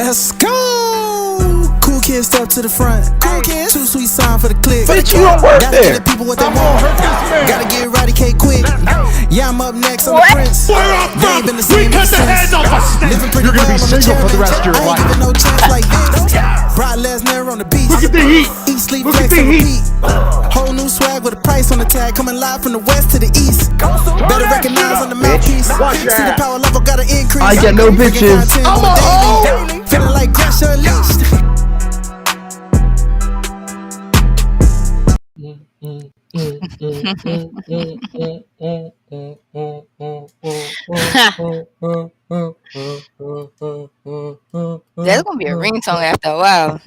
Let's go. Cool kids step to the front. Cool kids. Too sweet sign for the click. But you don't work Gotta there. get the people what they want. Gotta get eradicate quick. Yeah, I'm up next on the Prince. They ain't been the same ever since. Living pretty You're gonna be well on the single for the rest of your I ain't life. giving no chance like this. Brock Lesnar on the beat. Look at the heat. Eat, sleep, Look at flex, the and heat. repeat. Whole new swag with a price on the tag. Coming live from the west to the east. Better recognize on the mouthpiece. Watch See the that. power level gotta increase. I get no bitches. I'm a hoe. Feeling like Gresh Unleashed. That's gonna be a ringtone after a while.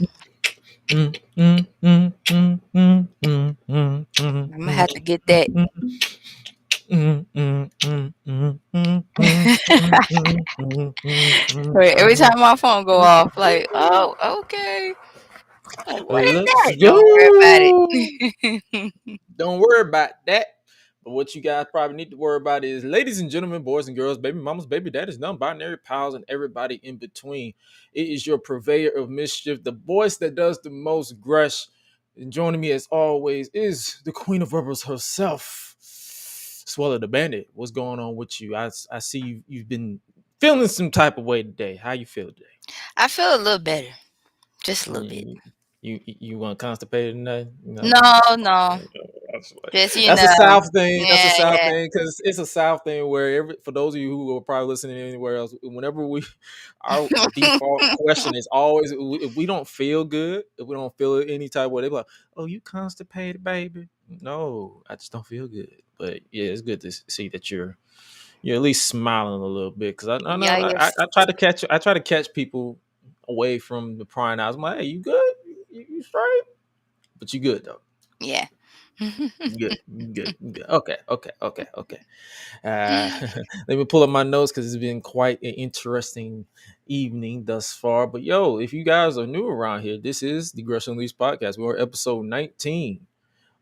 I'm gonna have to get that. Wait, every time my phone go off, like, oh, okay. Like, what is that? Don't worry about it. Don't worry about that. But what you guys probably need to worry about is, ladies and gentlemen, boys and girls, baby mamas, baby daddies, non-binary pals, and everybody in between. It is your purveyor of mischief, the voice that does the most, Gresh. And joining me as always is the queen of rubbers herself, Suela the Bandit. What's going on with you? I see you've been feeling some type of way today. How you feel today? I feel a little better, just a little bit. You want constipated tonight? No. That's Just a South thing. Yeah, That's a South yeah. thing, because it's a South thing where for those of you who are probably listening anywhere else, whenever our default question is always, if we don't feel good, if we don't feel any type of way, they be like, "Oh, you constipated, baby?" No, I just don't feel good. But yeah, it's good to see that you're at least smiling a little bit, because I know Yeah, I try to catch people away from the prying eyes. I'm like, "Hey, you good? You straight?" But you good though. yeah. Good. Okay. Let me pull up my notes, because it's been quite an interesting evening thus far. But yo, if you guys are new around here, this is the Gresh Unleashed podcast. We're episode 19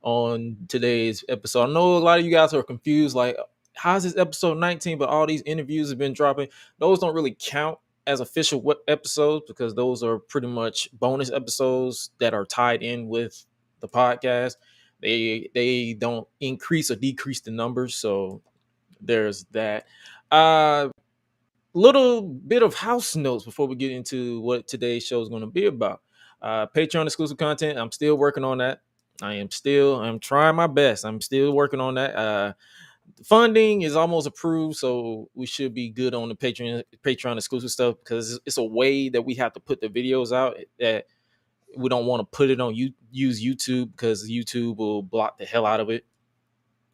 on today's episode. I know a lot of you guys are confused, like, how's this episode 19? But all these interviews have been dropping. Those don't really count as official episodes, because those are pretty much bonus episodes that are tied in with the podcast. They don't increase or decrease the numbers, so there's that. Little bit of house notes before we get into what today's show is going to be about. Patreon exclusive content. I'm still working on that. I'm trying my best. I'm still working on that. Funding is almost approved, so we should be good on the Patreon exclusive stuff, because it's a way that we have to put the videos out that we don't want to put it on use YouTube, because YouTube will block the hell out of it.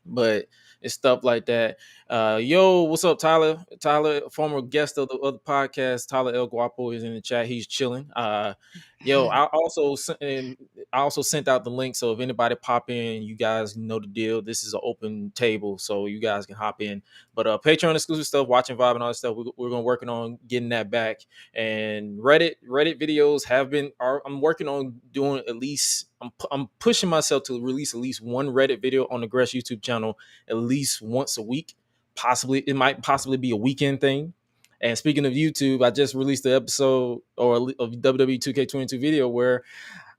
But it's stuff like that. Yo, what's up, Tyler? Tyler, former guest of the other podcast, Tyler El Guapo, is in the chat. He's chilling. Yo, I also sent out the link, so if anybody pop in, you guys know the deal. This is an open table, so you guys can hop in. But Patreon exclusive stuff, watching Vibe and all that stuff, we're gonna working on getting that back. And Reddit videos I'm working on doing at least. I'm pushing myself to release at least one Reddit video on the Gresh YouTube channel at least once a week. It might possibly be a weekend thing. And speaking of YouTube, I just released the episode of WWE 2K22 video where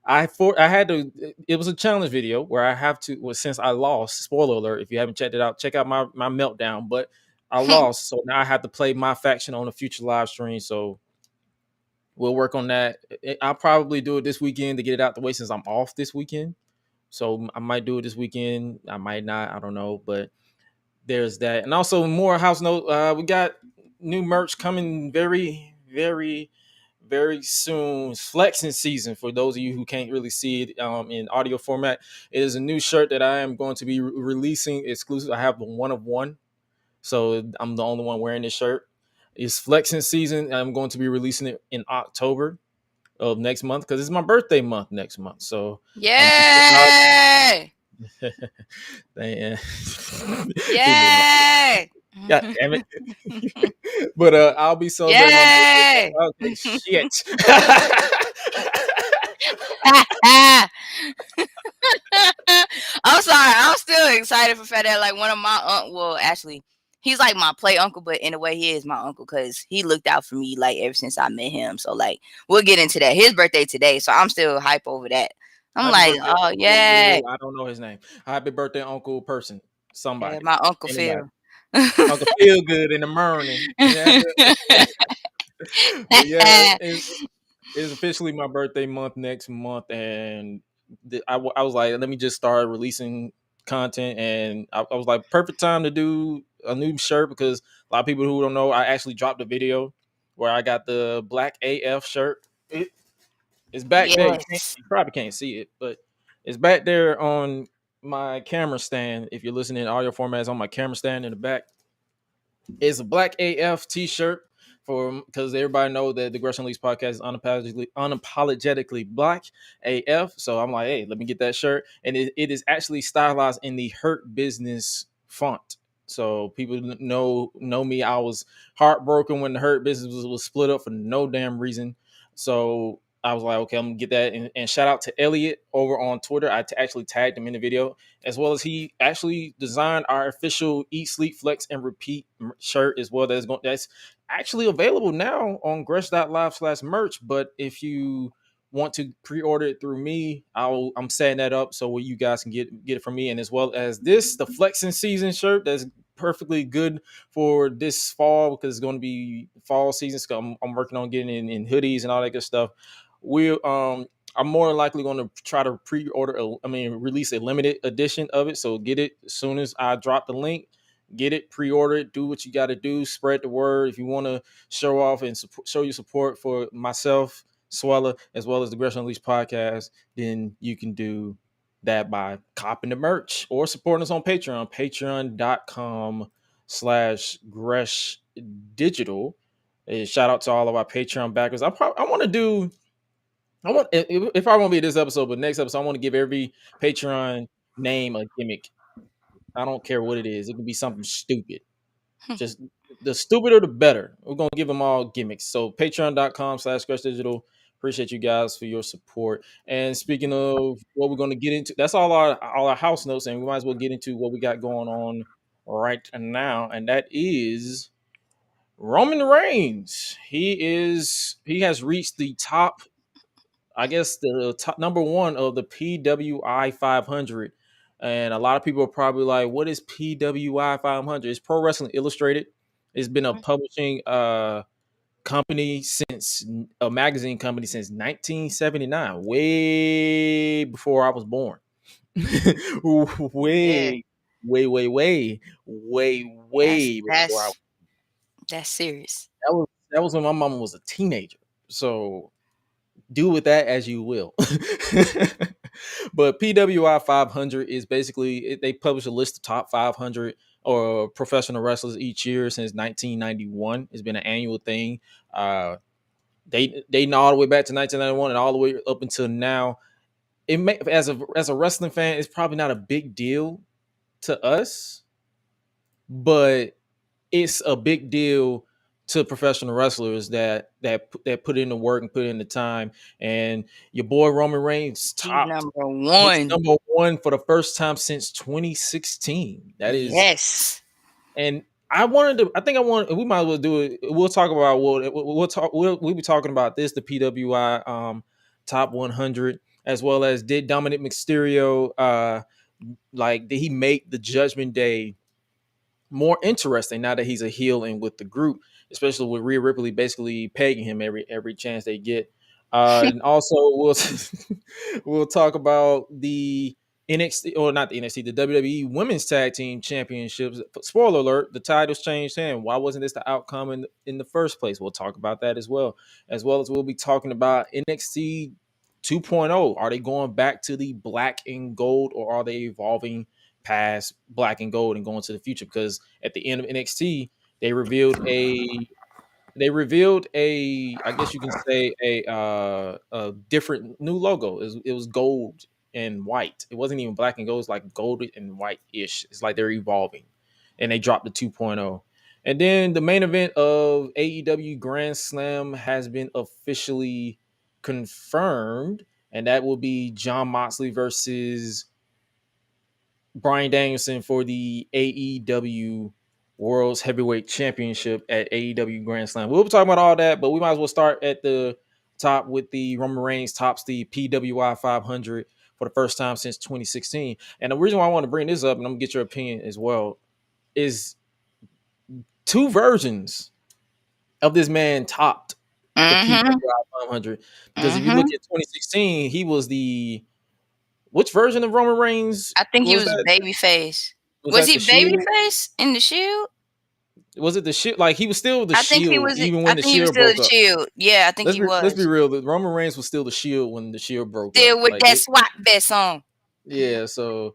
it was a challenge video where I have to, since I lost, spoiler alert, if you haven't checked it out, check out my meltdown, but I lost. So now I have to play my faction on a future live stream. So we'll work on that. I'll probably do it this weekend to get it out the way, since I'm off this weekend. So I might do it this weekend. I might not. I don't know. But there's that. And also more house note. We got new merch coming very, very, very soon. It's flexing season for those of you who can't really see it in audio format. It is a new shirt that I am going to be releasing exclusive. I have the one of one. So I'm the only one wearing this shirt. It's flexing season. I'm going to be releasing it in October of next month, because it's my birthday month next month. So Yay! Yay! God damn it. But I'll be so Yay! Okay, shit. I'm sorry. I'm still excited for the fact that, like, one of my actually, he's like my play uncle, but in a way he is my uncle because he looked out for me like ever since I met him. So like we'll get into that. His birthday today, so I'm still hype over that. I'm Happy like, birthday, oh yeah, Uncle. I don't know his name. Happy birthday, Uncle person. yeah, Somebody. my Uncle Anybody. Phil. Uncle Feel Good in the morning. Yeah. But yeah, it's officially my birthday month next month, and I was like, let me just start releasing content, and I was like, perfect time to do a new shirt because a lot of people who don't know, I actually dropped a video where I got the Black AF shirt. It's back there. Yes. You probably can't see it, but it's back there on my camera stand. If you're listening in audio formats, on my camera stand in the back. It's a Black AF t-shirt for because everybody know that the Gresh Unleashed podcast is unapologetically Black AF. So I'm like, hey, let me get that shirt, and it is actually stylized in the Hurt Business font. So people know me. I was heartbroken when the Hurt Business was split up for no damn reason. So I was like, okay, I'm gonna get that. And shout out to Elliot over on Twitter. I actually tagged him in the video, as well as he actually designed our official Eat, Sleep, Flex, and Repeat shirt as well. That's actually available now on gresh.live/merch. But if you want to pre-order it through me, I'm setting that up so you guys can get it from me. And as well as this, the flexing season shirt that's perfectly good for this fall because it's going to be fall season. So I'm working on getting in hoodies and all that good stuff. I'm more likely going to try to release a limited edition of it. So get it as soon as I drop the link. Get it, pre-order it, do what you got to do, spread the word. If you want to show off and show your support for myself, Suela, as well as the Gresh Unleashed podcast, then you can do that by copping the merch or supporting us on Patreon, patreon.com/Gresh Digital. Shout out to all of our Patreon backers. I want to do if I won't be this episode, but next episode, I want to give every Patreon name a gimmick. I don't care what it is. It can be something stupid. Just the stupider, the better. We're going to give them all gimmicks. So patreon.com/Gresh Digital. Appreciate you guys for your support. And speaking of what we're going to get into, that's all our house notes. And we might as well get into what we got going on right now. And that is Roman Reigns. He has reached the top, I guess, the top number one of the PWI 500. And a lot of people are probably like, what is PWI 500? It's Pro Wrestling Illustrated. It's been a publishing company since a magazine company since 1979, way before I was born. Yeah. Way before That's serious. that was when my mama was a teenager. So do with that as you will. But PWI 500 is basically they publish a list of top 500 or professional wrestlers each year since 1991. It's been an annual thing. They know all the way back to 1991 and all the way up until now. As a wrestling fan, it's probably not a big deal to us, but it's a big deal to professional wrestlers that put in the work and put in the time. And your boy Roman Reigns He's topped. number He's one. number one for the first time since 2016. That is, Yes. and I wanted to. I think I want. We might as well do it. We'll talk about. We'll be talking about this. The PWI top 100, as well as did Dominic Mysterio did he make the Judgment Day more interesting now that he's a heel and with the group, especially with Rhea Ripley basically pegging him every chance they get. And also we'll talk about the NXT, or not the NXT, the WWE Women's Tag Team Championships. Spoiler alert: the titles changed hands. Why wasn't this the outcome in the first place? We'll talk about that as well as we'll be talking about NXT 2.0. Are they going back to the black and gold, or are they evolving past black and gold and going to the future? Because at the end of NXT, they revealed a I guess you can say a different new logo. It was gold and white. It wasn't even black and gold. It's like gold and white ish. It's like they're evolving, and they dropped the 2.0. And then the main event of AEW Grand Slam has been officially confirmed, and that will be Jon Moxley versus Bryan Danielson for the AEW World's Heavyweight Championship at AEW Grand Slam. We'll be talking about all that, but we might as well start at the top with the Roman Reigns tops the PWI 500 for the first time since 2016. And the reason why I want to bring this up, and I'm gonna get your opinion as well, is two versions of this man topped the PWI 500. Because if you look at 2016, he was which version of Roman Reigns? I think he Was was that? babyface. Was that he the Shield? babyface in the Shield? Was it the Shield? Like, he was still the I think he Shield was. even I when the think he was Shield still broke the up. Shield. Yeah, I think he was. Let's be real. The Roman Reigns was still the Shield when the Shield broke Still up. with Like, that SWAT vest on. yeah, so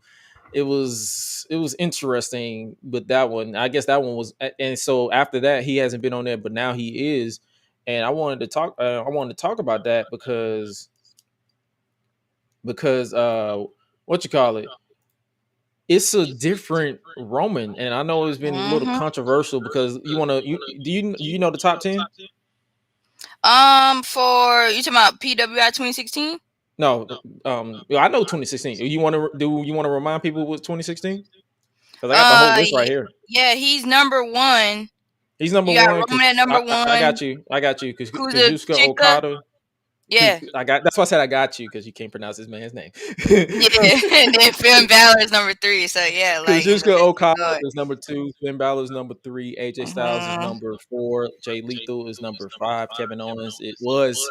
it was interesting with that one. I guess that one was, and so after that he hasn't been on there, but now he is. And I wanted to talk. I wanted to talk about that because what you call it? It's a different Roman, and I know it's been a little controversial because you want to. You know the top 10? For you talking about PWI 2016? No, I know 2016. You want to remind people what 2016? Because I got the whole list right here. Yeah, he's number one. He's number you got one. Roman at number one. I got you. Because Yusuke Chika. Okada. Yeah, That's why I said I got you, because you can't pronounce this man's name. yeah, and then Finn Balor is number 3. So yeah, like Yusuke Okada is number 2. Finn Balor is number 3. AJ Styles is number 4. Jay Lethal is number 5. Kevin Owens was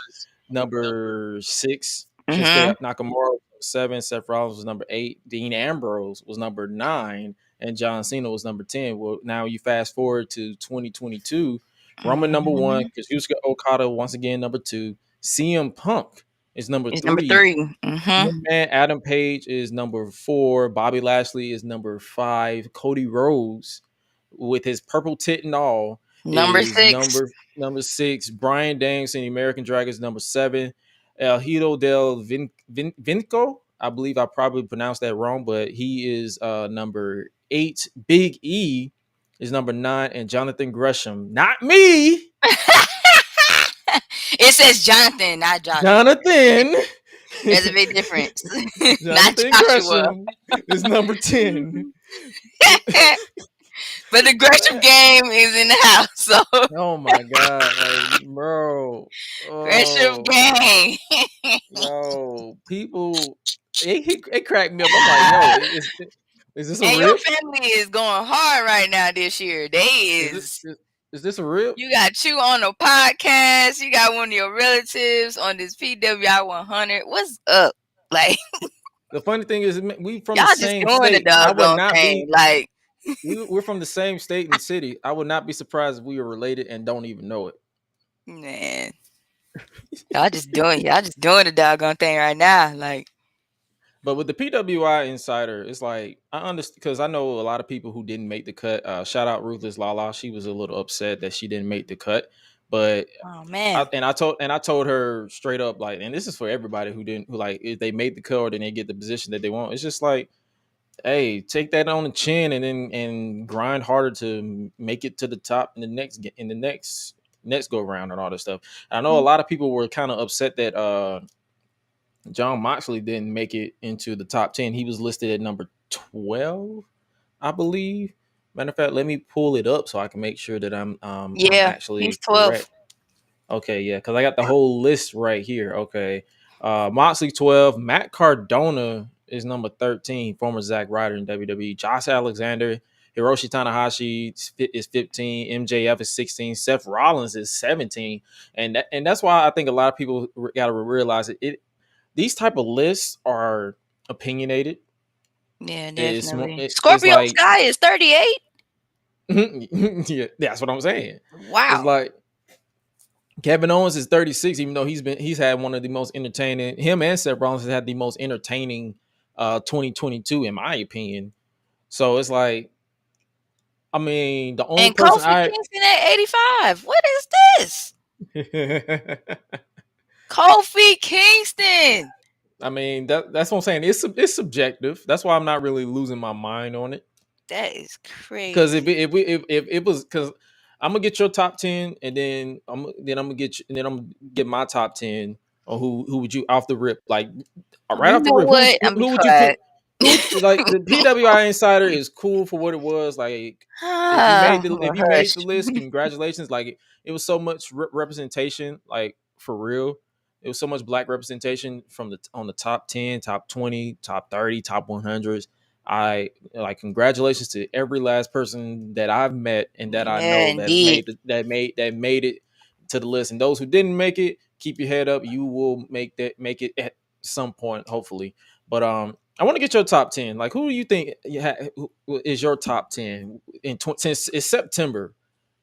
number 6. Shinsuke Nakamura was 7. Seth Rollins was number 8. Dean Ambrose was number 9. And John Cena was number 10. Well, now you fast forward to 2022. Roman number 1. Yusuke Okada once again number 2. CM Punk is number 3. Number 3. Man, Adam Page is number 4. Bobby Lashley is number 5. Cody Rhodes, with his purple tit and all, number is 6. Number 6. Bryan Danielson, the American Dragon, is number 7. El Hido del Vinco, I believe I probably pronounced that wrong, but he is number 8. Big E is number 9, and Jonathan Gresham, not me. It says Jonathan, not Joshua. Jonathan. There's a big difference. Jonathan Gresham is number 10. But the Gresham game is in the house. So. Oh my god, like, bro. Gresham game. Yo, people, it cracked me up. I'm like, yo, is this a real? Your family is going hard right now this year. Is this a real? You got you on the podcast. You got one of your relatives on this PWI 100. What's up? Like, the funny thing is, we from y'all the just same doing state. The I would not thing. be like. We're from the same state and city. I would not be surprised if we were related and don't even know it. Man, y'all just doing the doggone thing right now. Like, but with the PWI Insider, it's like, I understand, because I know a lot of people who didn't make the cut. Shout out Ruthless Lala. She was a little upset that she didn't make the cut. But oh man, I told her straight up, like, and this is for everybody who like, if they made the cut or then they get the position that they want. It's just like, hey, take that on the chin and grind harder to make it to the top in the next go round and all this stuff. I know a lot of people were kind of upset that John Moxley didn't make it into the top 10. He was listed at number 12, I believe. Matter of fact, let me pull it up so I can make sure that I'm actually he's 12. correct. Okay, yeah, because I got the whole list right here. Okay, Moxley 12, Matt Cardona is number 13, former Zack Ryder in WWE. Josh Alexander, Hiroshi Tanahashi is 15, MJF is 16, Seth Rollins is 17, and that's why I think a lot of people got to realize these type of lists are opinionated. Yeah, definitely. Scorpio Sky is 38. Yeah, that's what I'm saying. Wow. It's like Kevin Owens is 36, even though he's had one of the most entertaining. Him and Seth Rollins has had the most entertaining 2022, in my opinion. So it's like, I mean, the only person Kofi Kingston at 85. What is this? Kofi Kingston. I mean, that's what I'm saying. It's subjective. That's why I'm not really losing my mind on it. That is crazy. Because if it was, because I'm gonna get your top 10, and then I'm gonna get my top 10 on who would you off the rip, like right off the rip. Who would you put? like the PWI Insider is cool for what it was. Like if you made Hush. the list, congratulations. Like it was so much representation. Like for real, it was so much black representation from on the top 10, top 20, top 30, top 100s. I like congratulations to every last person that I've met and that I Yeah, know that's indeed. made it to the list. And those who didn't make it, keep your head up. You will make it at some point, hopefully. But I want to get your top 10. Like, who do you think who is your top 10 since it's September?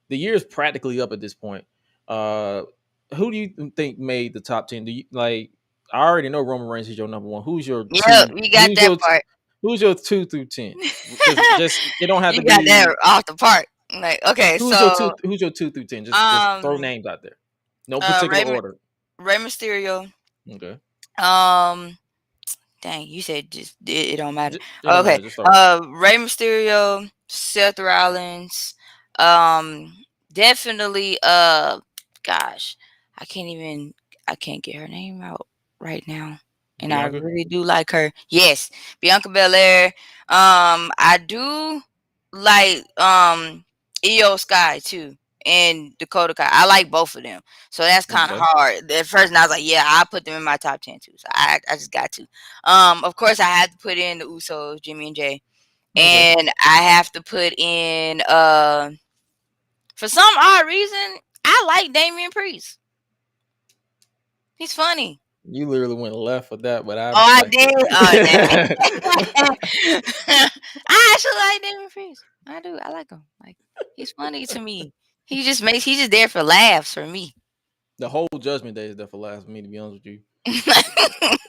The year is practically up at this point. Uh, who do you think made the top 10? Do you like? I already know Roman Reigns is your number one. Who's your Yep, two? you got that part. Who's your 2 through 10? Just it don't have You to got that be. off the part. Like, okay, so Who's your 2 through 10? Just throw um, names out there. No particular order. Rey Mysterio. Okay. Um, dang, you said just it don't matter. It don't Okay, matter. Just start. Rey Mysterio, Seth Rollins. Definitely. Gosh, I can't even. I can't get her name out right now. And I Bianca. really do like her. Yes, Bianca Belair. I do like Io Sky too, and Dakota Kai. I like both of them, so that's kind of Okay. hard. At first, and I was like, yeah, I put them in my top 10 too. So I just got to. Of course, I had to put in the Usos, Jimmy and Jay, Okay. and I have to put in for some odd reason, I like Damian Priest. He's funny. You literally went left with that, but I Oh, I respect did. Oh, it. I actually like Damian Priest. I do. I like him. Like he's funny to me. He's just there for laughs for me. The whole Judgment Day is there for last for me, to be honest with you.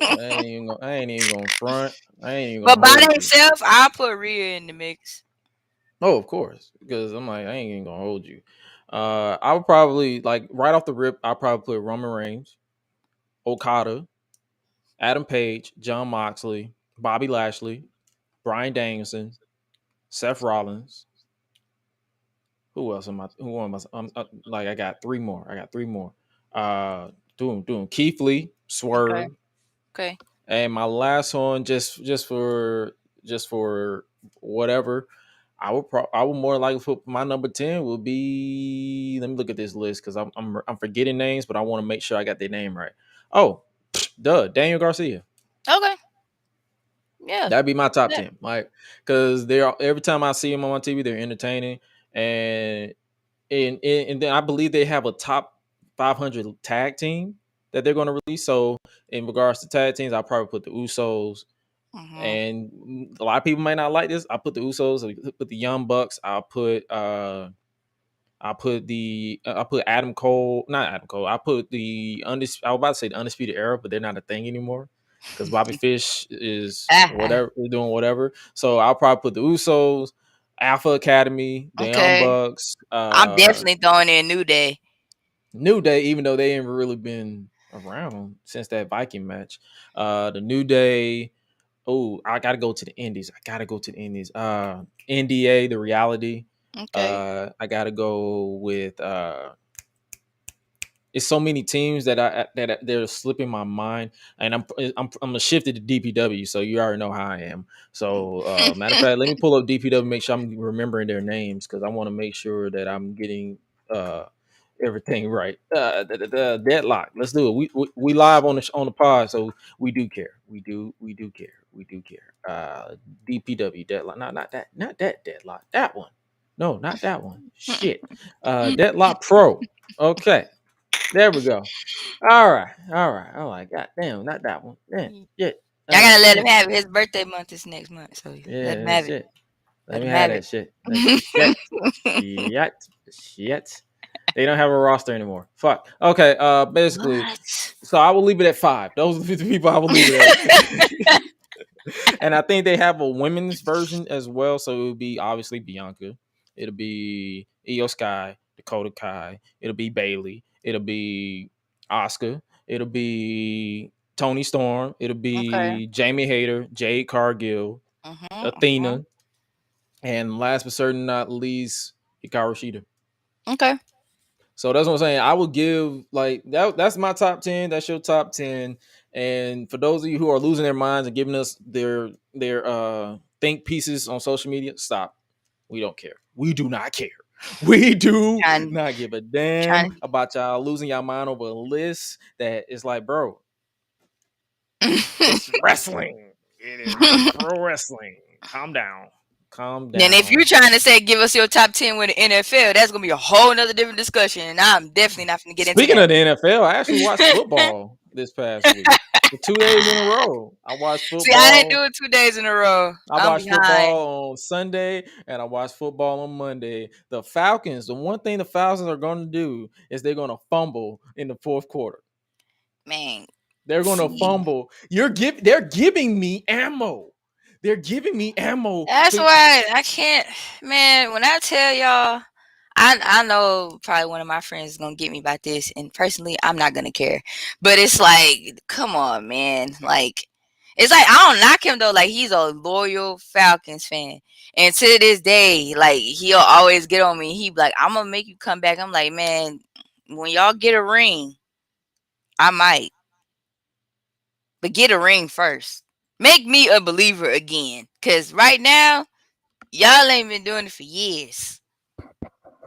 I ain't even gonna front. I ain't even But gonna by hold you. himself, I'll put Rhea in the mix. Oh, of course, because I'm like I ain't even gonna hold you. I would probably like right off the rip. I'll probably put Roman Reigns, Okada, Adam Page, John Moxley, Bobby Lashley, Bryan Danielson, Seth Rollins. Who else am I? Who am I? Like I got three more. Uh, doing Keith Lee, Okay. Swerve, Okay. and my last one just for whatever. I would more likely put my number 10 would be. Let me look at this list because I'm forgetting names, but I want to make sure I got their name right. Oh, duh, Daniel Garcia. Okay. Yeah. That'd be my top Yeah. 10. Like, because they're every time I see them on my TV, they're entertaining, and and then I believe they have a top 500 tag team that they're going to release. So in regards to tag teams, I'll probably put the Usos, Mm-hmm. and a lot of people might not like this. I'll put the Usos, I'll put the Young Bucks, I'll put Adam Cole, not Adam Cole. I put I was about to say the Undisputed Era, but they're not a thing anymore because Bobby Fish is whatever, they're doing whatever. So I'll probably put the Usos, Alpha Academy, the Young Okay. Bucks, I'm definitely throwing in New Day. New Day, even though they ain't really been around since that Viking match. The New Day. Oh, I gotta go to the Indies. NDA, the reality. Okay. I gotta go with it's so many teams that they're slipping my mind, and I'm gonna shift it to DPW, so you already know how I am. So matter of fact, let me pull up DPW, make sure I'm remembering their names because I want to make sure that I'm getting everything right. The deadlock. Let's do it. We live on the pod, so we do care. We do care. We do care. DPW deadlock. Not that deadlock. That one. No, not that one. Shit. Deadlock Pro. Okay. There we go. All right. I'm like, God damn, not that one. Damn. Shit. Y'all gotta let Damn. him have it. His birthday month is next month, so let him Yeah, have it. shit. Let Let me him have have that it. shit. That shit. They don't have a roster anymore. Fuck. Okay. Basically, What? so I will leave it at 5. Those are the people I will leave it at. And I think they have a women's version as well. So it would be obviously Bianca. It'll be Io Sky, Dakota Kai. It'll be Bailey. It'll be Oscar. It'll be Tony Storm. It'll Okay. be Jamie Hayter, Jade Cargill, Mm-hmm. Athena, and last but certainly not least, Hikaru Shida. Okay. So that's what I'm saying. I would give like that. That's my top 10. That's your top 10, And for those of you who are losing their minds and giving us their think pieces on social media, stop. We don't care. We do not care. We do Trying, not give a damn trying. about y'all losing your mind over a list that is like, bro, it's wrestling. It is pro wrestling. Calm down. Calm Then if down. you're trying to say give us your top 10 with the NFL, that's gonna be a whole nother different discussion, and I'm definitely not gonna get into Speaking that. of the NFL, I actually watched football this past week. For 2 days in a row. I watched See, I didn't football. do it 2 days in a row. I I'm watched behind. football on Sunday and I watched football on Monday. The Falcons, the one thing the Falcons are going to do is they're going to fumble in the fourth quarter. Man, They're going to see, fumble. They're giving me ammo. They're giving me ammo. that's why I can't. Man, when I tell y'all, I know probably one of my friends is gonna get me about this, and personally, I'm not gonna care. But it's like, come on, man. Like, it's like I don't knock him though. Like he's a loyal Falcons fan, and to this day, like he'll always get on me. He be like, "I'm gonna make you come back." I'm like, man, when y'all get a ring, I might, but get a ring first. Make me a believer again, cause right now, y'all ain't been doing it for years.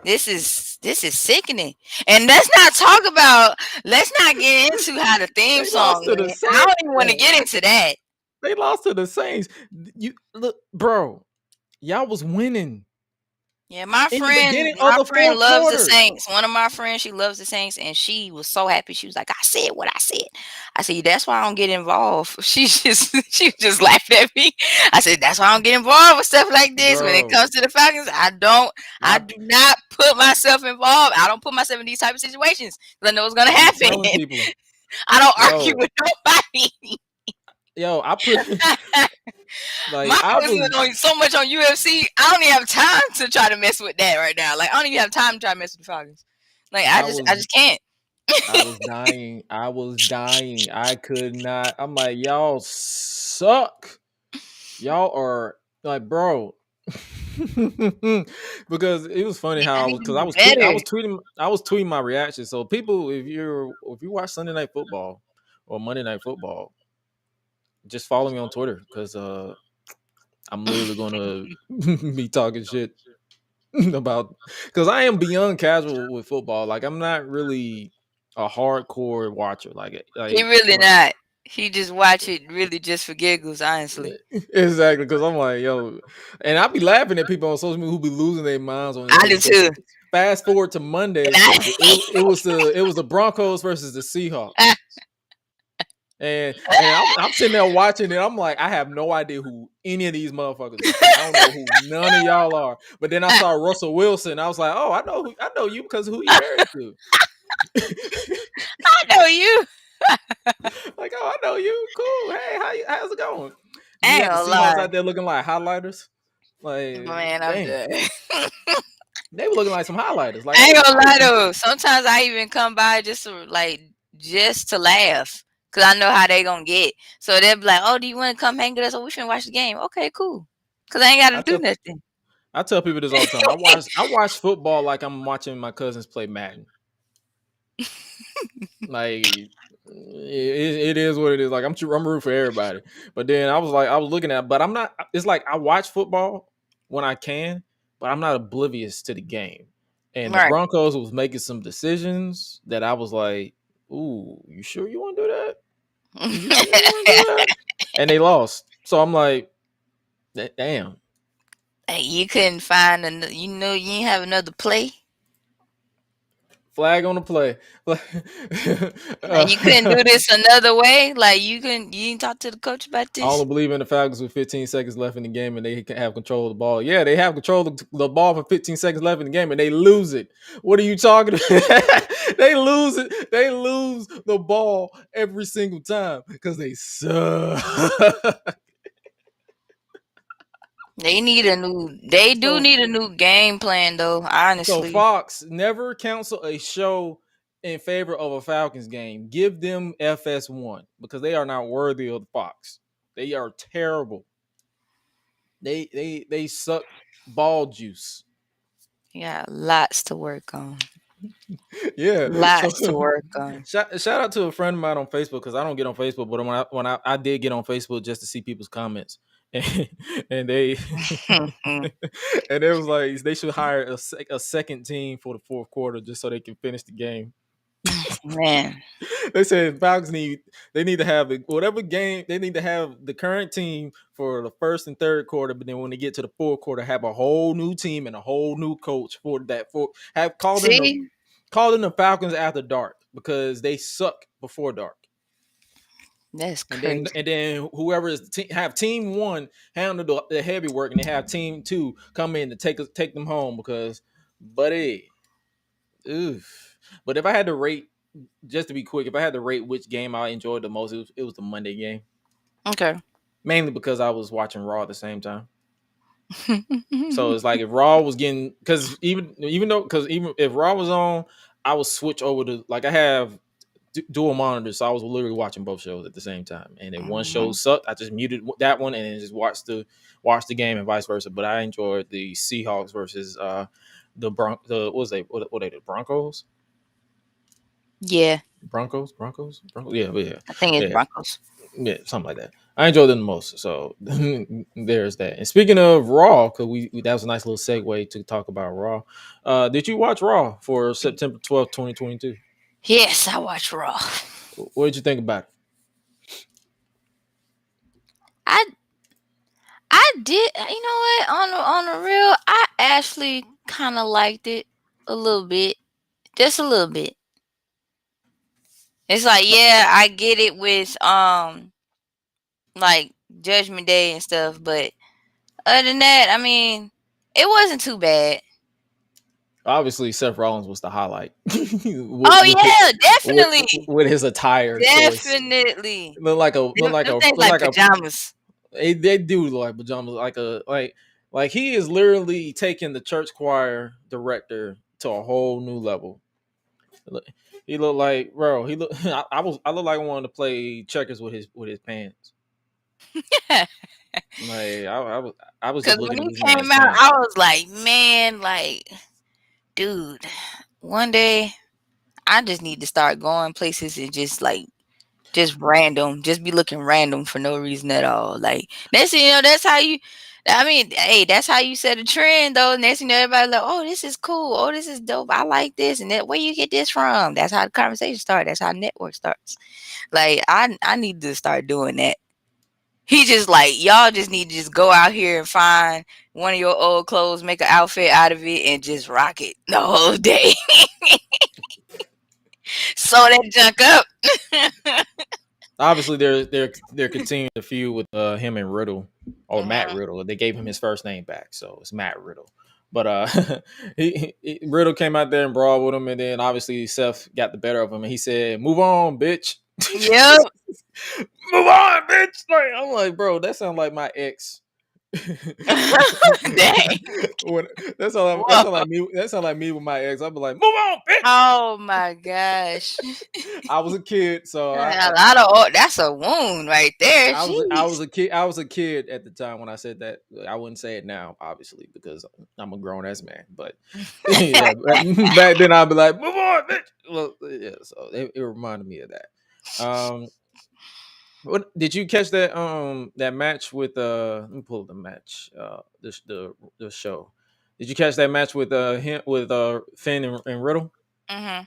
This is sickening. And let's not get into how the theme They lost song to the went. I Saints. don't even want to get into that. They lost to the Saints. You look, bro. Y'all was winning Yeah, in the beginning of my the friend fourth loves the quarter. Saints. One of my friends, she loves the Saints, and she was so happy. She was like, "I said what I said." I said, "That's why I don't get involved." She just laughed at me. I said, "That's why I don't get involved with stuff like this. When it Bro, comes to the Falcons, I my do not put myself involved. I don't put myself in these type of situations because I know what's gonna I be happen. telling people, I don't argue yo, with nobody." I put like My I focus is was on so much on UFC. I don't even have time to try to mess with that right now. Like I don't even have time to try to mess with the Falcons. Like I I was just can't. I was dying. I was dying. I could not. I'm like, y'all suck. Y'all are like, bro. Because it was funny how I I need was to because do better. I was tweeting my reaction. So people, if you watch Sunday Night Football or Monday Night Football, just follow me on Twitter because I'm literally gonna be talking shit about because I am beyond casual with football. Like I'm not really a hardcore watcher. He really not. He just watch it really just for giggles, honestly. exactly because I'm like and I be laughing at people on social media who be losing their minds on I it do because too. fast forward to And Monday, it was the Broncos versus the Seahawks. And I'm sitting there watching it. I'm like, I have no idea who any of these motherfuckers are. I don't know who none of y'all are. But then I saw Russell Wilson. I was like, oh, I know you because of who you married to. I know you. Like, oh, I know you. Cool. Hey, how's it going? I Then you ain't got the gonna Seahawks lie. out there looking like highlighters. Like, Man, I'm damn, done. they were looking like some highlighters. Like, I ain't gonna I lie was, though. Sometimes I even come by just to laugh. Cause I know how they gonna get. So they'll be like, "Oh, do you want to come hang with us? Oh, we finna watch the game." Okay, cool. Cause I ain't gotta I do tell nothing. I tell people this all the time. I watch football like I'm watching my cousins play Madden. Like it is what it is. Like I'm rooting for everybody. But then I was looking at, but I'm not. It's like I watch football when I can, but I'm not oblivious to the game. And the Right. Broncos was making some decisions that I was like, "Ooh, you sure you want to do that? You sure you want to do that?" And they lost. So I'm like, "Damn." Hey, you couldn't find another. You know, you ain't have another play. Flag on the play. Like you couldn't do this another way. Like you didn't talk to the coach about I only this. believe in the Falcons with 15 seconds left in the game and they can have control of the ball. Yeah, they have control of the ball for 15 seconds left in the game and they lose it. What are you talking about? They lose it. They lose the ball every single time because they suck. They do so, need a new game plan though, so honestly. Fox, never cancel a show in favor of a Falcons game. Give them FS1 because they are not worthy of the Fox. They are terrible. They suck ball juice. You got lots to work on. Yeah. So Lots to work on. shout out to a friend of mine on Facebook because I don't get on Facebook, but when I did get on Facebook just to see people's comments, and, and they and it was like they should hire a second team for the fourth quarter just so they can finish the game. Man. They said Falcons need to have whatever game they need to have the current team for the first and third quarter, but then when they get to the fourth quarter, have a whole new team and a whole new coach for that. For have called in See? the Falcons after dark because they suck before dark. That's And crazy. then whoever is have team one handle the heavy work, and they have team two come in to take them home because, buddy, oof. But if I had to rate, just to be quick, if I had to rate which game I enjoyed the most, it was the Monday game. Okay. Mainly because I was watching Raw at the same time. So it's like if Raw was getting, because even if Raw was on, I would switch over to, like, I have dual monitors, so I was literally watching both shows at the same time. And if one show sucked, I just muted that one and then just watched the game and vice versa. But I enjoyed the Seahawks versus what was they the Broncos? Yeah. Broncos. Yeah. I think it's Broncos. Yeah, something like that. I enjoyed them the most. So there's that. And speaking of Raw, because that was a nice little segue to talk about Raw. Did you watch Raw for September 12th, 2022? Yes, I watched Raw. What did you think about it? I did. You know what? On the real, I actually kind of liked it a little bit, just a little bit. It's like, yeah, I get it with like Judgment Day and stuff, but other than that, I mean, it wasn't too bad. Obviously, Seth Rollins was the highlight. Definitely with his attire. Definitely. Look like pajamas. They do look like pajamas. Like he is literally taking the church choir director to a whole new level. He looked like, bro. He look. I look like I wanted to play checkers with his pants. Like I was just Because when looking at he this man's came out, pants. I was like, man, like, dude, one day I just need to start going places and just be looking random for no reason at all. Like, that's how you. I mean, hey, that's how you set a trend, though. Next thing you know, everybody like, oh, this is cool. Oh, this is dope. I like this. And where you get this from? That's how the conversation starts. That's how network starts. Like, I need to start doing that. He just like, y'all just need to just go out here and find one of your old clothes, make an outfit out of it, and just rock it the whole day. Sew that junk up. Obviously, they're continuing the feud with him and Riddle, or Matt Riddle. They gave him his first name back, so it's Matt Riddle. But Riddle came out there and brawled with him, and then obviously Seth got the better of him, and he said, "Move on, bitch." Yep. Move on, bitch. Like, I'm like, bro, that sounds like my ex. Dang. That sound like me with my ex. I'd be like, move on, bitch. Oh my gosh. I was a kid, so that's a wound right there. I was a kid at the time when I said that. I wouldn't say it now, obviously, because I'm a grown ass man. But yeah, back then I'd be like, move on, bitch. Well, yeah, so it reminded me of that. What did you catch that match with let me pull up the match the show. Did you catch that match with him with Finn and Riddle? Mm-hmm.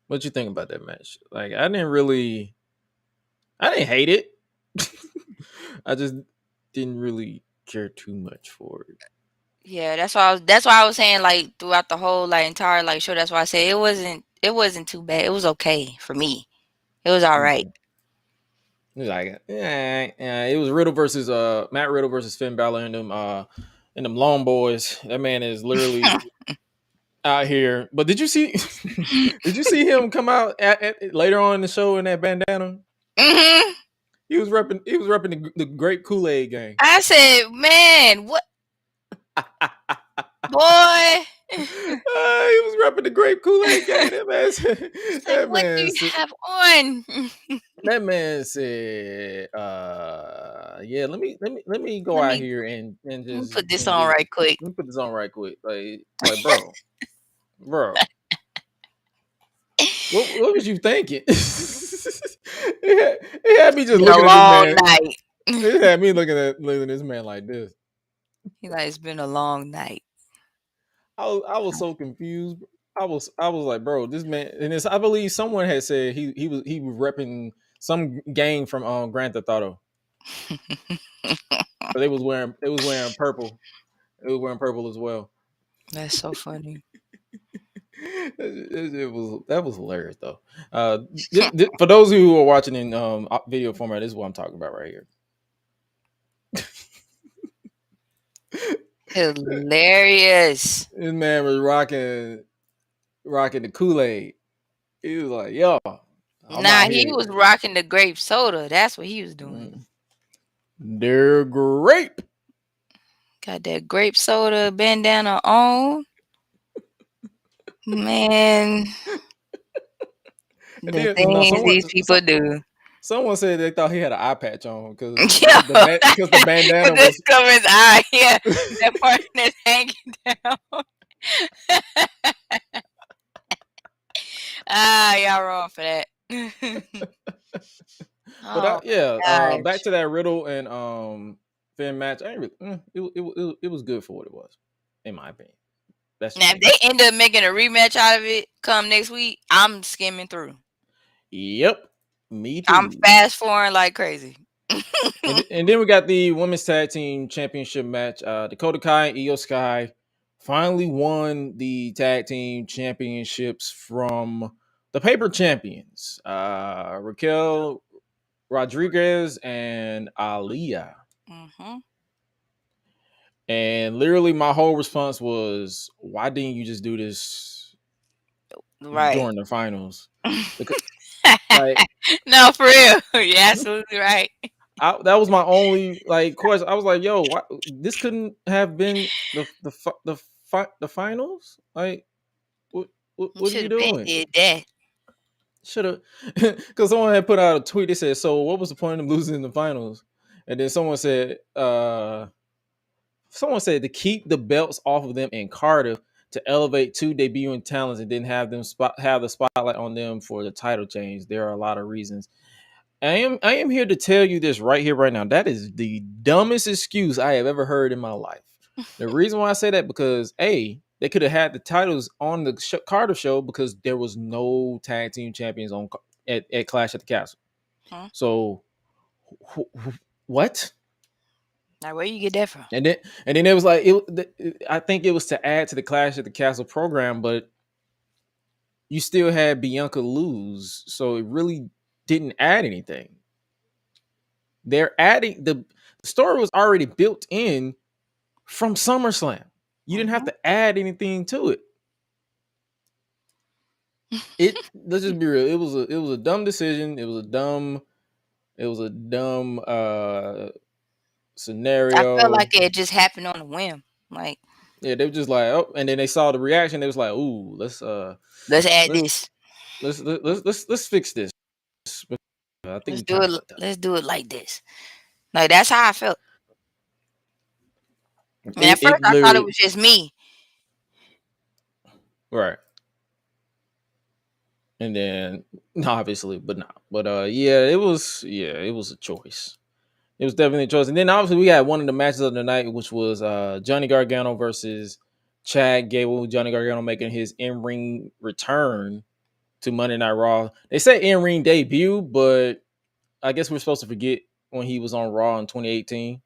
What'd you think about that match? Like, I didn't hate it. I just didn't really care too much for it. Yeah, that's why I was saying, like, throughout the whole entire show. That's why I say it wasn't too bad. It was okay for me. It was all right. Like, it was Riddle versus Matt Riddle versus Finn Balor and them Long Boys. That man is literally out here. But did you see him come out later on in the show in that bandana? Mm-hmm. He was repping the Great Kool-Aid Gang. I said, man, what? Boy. He was repping the Great Kool-Aid Gang. What do you have on? That man said, yeah, let me go out here and just put this on right quick. Let me put this on right quick. Like bro. What was you thinking? It had me just It's been a looking at this long man. night. It had me looking at this man like this. He like, it's been a long night. I was so confused. I was like, bro, this man, and it's, I believe someone had said he was repping some gang from Grand Theft Auto. But they was wearing purple. It was wearing purple as well. That's so funny. That was hilarious though. For those who are watching in video format, this is what I'm talking about right here. Hilarious. This man was rocking the Kool-Aid. He was like, yo, He was rocking the grape soda. That's what he was doing. They're grape. Got that grape soda bandana on. Man. The things these people do. Someone said they thought he had an eye patch on because the bandana was covering his eye. Yeah, that part is hanging down. Y'all wrong for that. But back to that Riddle and Finn match. I ain't really, it was good for what it was, in my opinion. Now, if they end up making a rematch out of it come next week, I'm skimming through. Yep, me too. I'm fast forwarding like crazy. and then we got the women's tag team championship match. Dakota Kai and Io Sky finally won the tag team championships from the paper champions, Raquel Rodriguez and Aaliyah. Mm-hmm. And literally my whole response was, why didn't you just do this during the finals? Because, no, for real. You're absolutely right. That was my only question. I was like, yo, this couldn't have been the finals? Like, what are you doing? Did that. Should have, because someone had put out a tweet that said, so what was the point of losing in the finals? And then someone said to keep the belts off of them in Cardiff to elevate two debuting talents and didn't have them have the spotlight on them for the title change. There are a lot of reasons. I am here to tell you this right here, right now. That is the dumbest excuse I have ever heard in my life. The reason why I say that, because they could have had the titles on the Cardiff show because there was no tag team champions on at Clash at the Castle. Huh? So what? Now where you get that from? And then it was like I think it was to add to the Clash at the Castle program, but you still had Bianca lose, so it really didn't add anything. They're adding the story was already built in from SummerSlam. You didn't have to add anything to it. Let's just be real. It was a dumb decision. It was a dumb scenario. I felt like it just happened on a whim. Like, yeah, they were just like, oh, and then they saw the reaction. They was like, ooh, let's add this. Let's fix this. I think let's do it like this. Like, that's how I felt. At first I thought it was just me. Right. And then obviously, but not. But it was a choice. It was definitely a choice. And then obviously we had one of the matches of the night, which was Johnny Gargano versus Chad Gable. Johnny Gargano making his in-ring return to Monday Night Raw. They say in-ring debut, but I guess we're supposed to forget when he was on Raw in 2018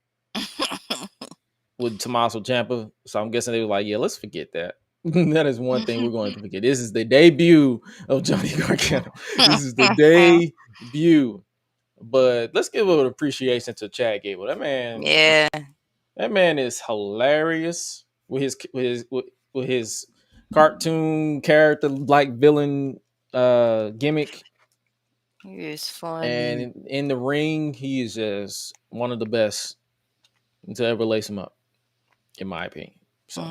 with Tommaso Ciampa. So I'm guessing they were like, yeah, let's forget that. That is one thing we're going to forget. This is the debut of Johnny Gargano. This is the debut. But let's give a little appreciation to Chad Gable. That man, that man is hilarious with his cartoon character like villain gimmick. He is funny. And in the ring, he is just one of the best to ever lace him up, in my opinion. So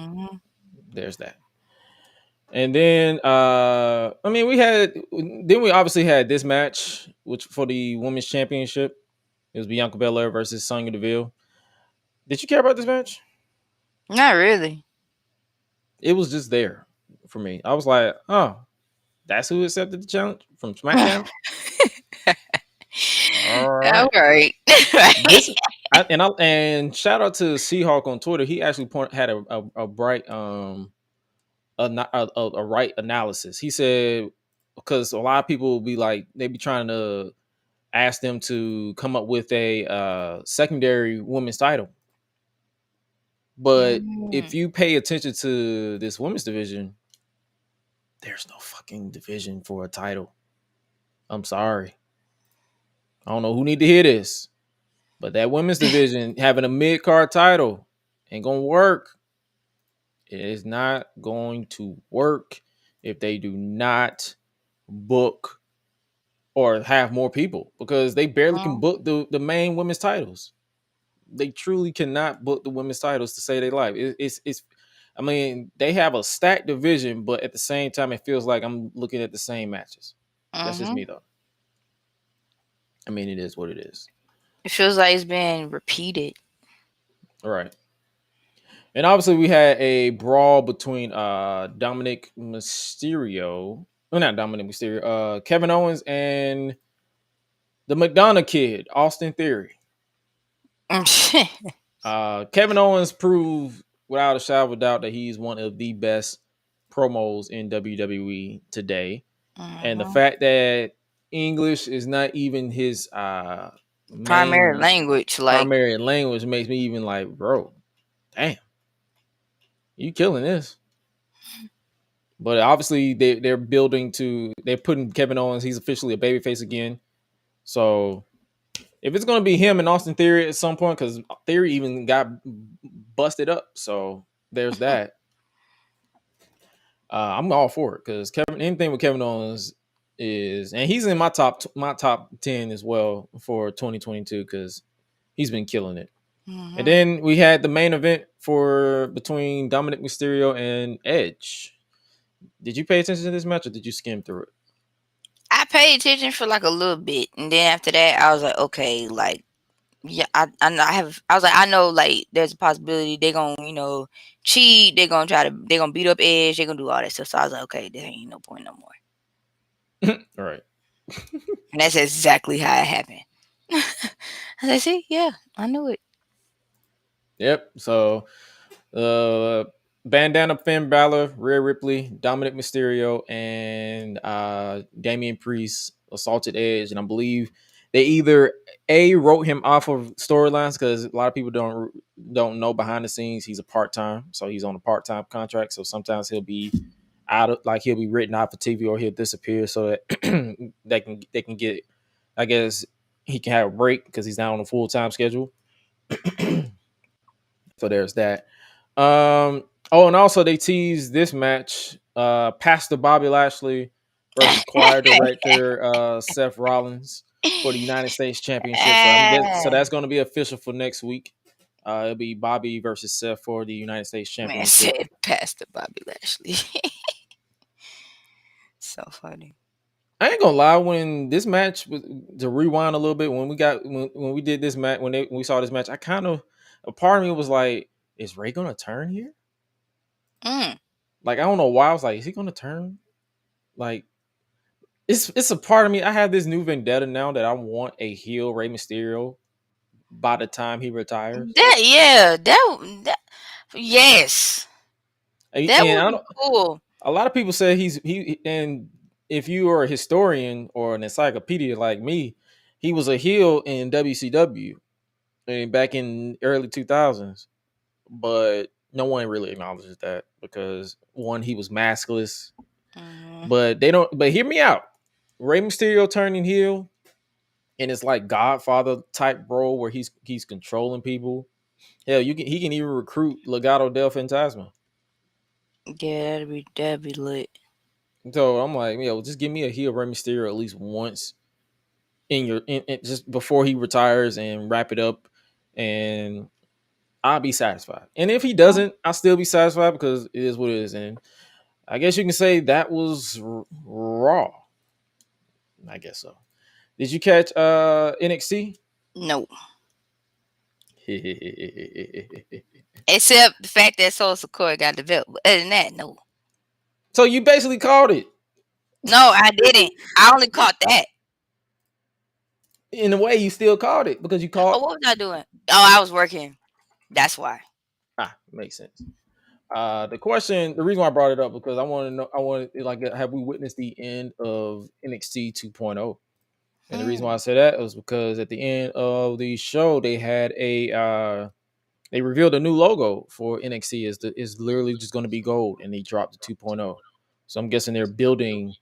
there's that. And then we obviously had this match, which for the women's championship. It was Bianca Belair versus Sonya Deville. Did you care about this match? Not really. It was just there for me. I was like, oh, That's who accepted the challenge from SmackDown. All right. All right. This and shout out to Seahawk on Twitter. He actually had a bright a right analysis. He said because a lot of people will be like they be trying to ask them to come up with a secondary women's title, but if you pay attention to this women's division, there's no fucking division for a title. I'm sorry. I don't know who need to hear this, but that women's division having a mid-card title ain't gonna work. It is not going to work if they do not book or have more people because they barely can book the main women's titles. They truly cannot book the women's titles to say they live. It's I mean, they have a stacked division, but at the same time, it feels like I'm looking at the same matches. That's just me though. I mean, it is what it is. It feels like it's been repeated. All right. And obviously we had a brawl between Dominic Mysterio. Well, not Dominic Mysterio, Kevin Owens and the McDonough kid, Austin Theory. Kevin Owens proved without a shadow of a doubt that he's one of the best promos in WWE today. And the fact that English is not even his primary language, primary language makes me even like, bro, damn, you killing this. But obviously they're putting Kevin Owens, he's officially a babyface again. So if it's gonna be him and Austin Theory at some point, because Theory even got busted up, so there's that. I'm all for it because anything with Kevin Owens is, and he's in my top 10 as well for 2022 because he's been killing it. And then we had the main event between Dominic Mysterio and Edge. Did you pay attention to this match or did you skim through it? I paid attention for like a little bit, and then after that, I was like, okay, like, yeah, I was like, I know, like, there's a possibility they're gonna, cheat, they're gonna beat up Edge, they're gonna do all that stuff. So I was like, okay, there ain't no point no more. All right. And that's exactly how it happened. I said, see, yeah, I knew it. Yep. So, Bandana Finn Balor, Rhea Ripley, Dominic Mysterio, and Damian Priest assaulted Edge, and I believe they either wrote him off of storylines because a lot of people don't know behind the scenes he's a part-time, so he's on a part-time contract. So sometimes he'll be he'll be written out for TV or he'll disappear so that they can get, I guess he can have a break because he's not on a full-time schedule. So there's that. And also they teased this match, Pastor Bobby Lashley versus choir director Seth Rollins for the United States Championship. So that's going to be official for next week. It'll be Bobby versus Seth for the United States Championship. Man said Pastor Bobby Lashley. So funny. I ain't gonna lie. When this match, to rewind a little bit, when we did this match, when we saw this match, a part of me was like, is Ray gonna turn here? Like, I don't know why. I was like, is he gonna turn? Like, it's a part of me. I have this new vendetta now that I want a heel Rey Mysterio by the time he retires. Yes. That would be cool. A lot of people say and if you are a historian or an encyclopedia like me, he was a heel in WCW and back in early 2000s, but no one really acknowledges that because one, he was maskless. But hear me out. Rey Mysterio turning heel, and it's like Godfather type role where he's controlling people. Hell, he can even recruit Legado del Fantasma. Yeah, that'd be lit. So I'm like, just give me a heel Rey Mysterio at least once in just before he retires and wrap it up, and I'll be satisfied. And if he doesn't, I'll still be satisfied because it is what it is. And I guess you can say that was Raw. I guess so. Did you catch NXT? No. Except the fact that Solo Sikoa got developed. Other than that, no. So you basically called it. No, I didn't. I only caught that. In a way, you still called it because you called. Oh, what was I doing? Oh, I was working. That's why. Makes sense. The question, the reason why I brought it up because I want to know, like, have we witnessed the end of NXT 2.0? And the reason why I said that was because at the end of the show, they had they revealed a new logo for NXT is literally just going to be gold, and they dropped the 2.0. So I'm guessing they're building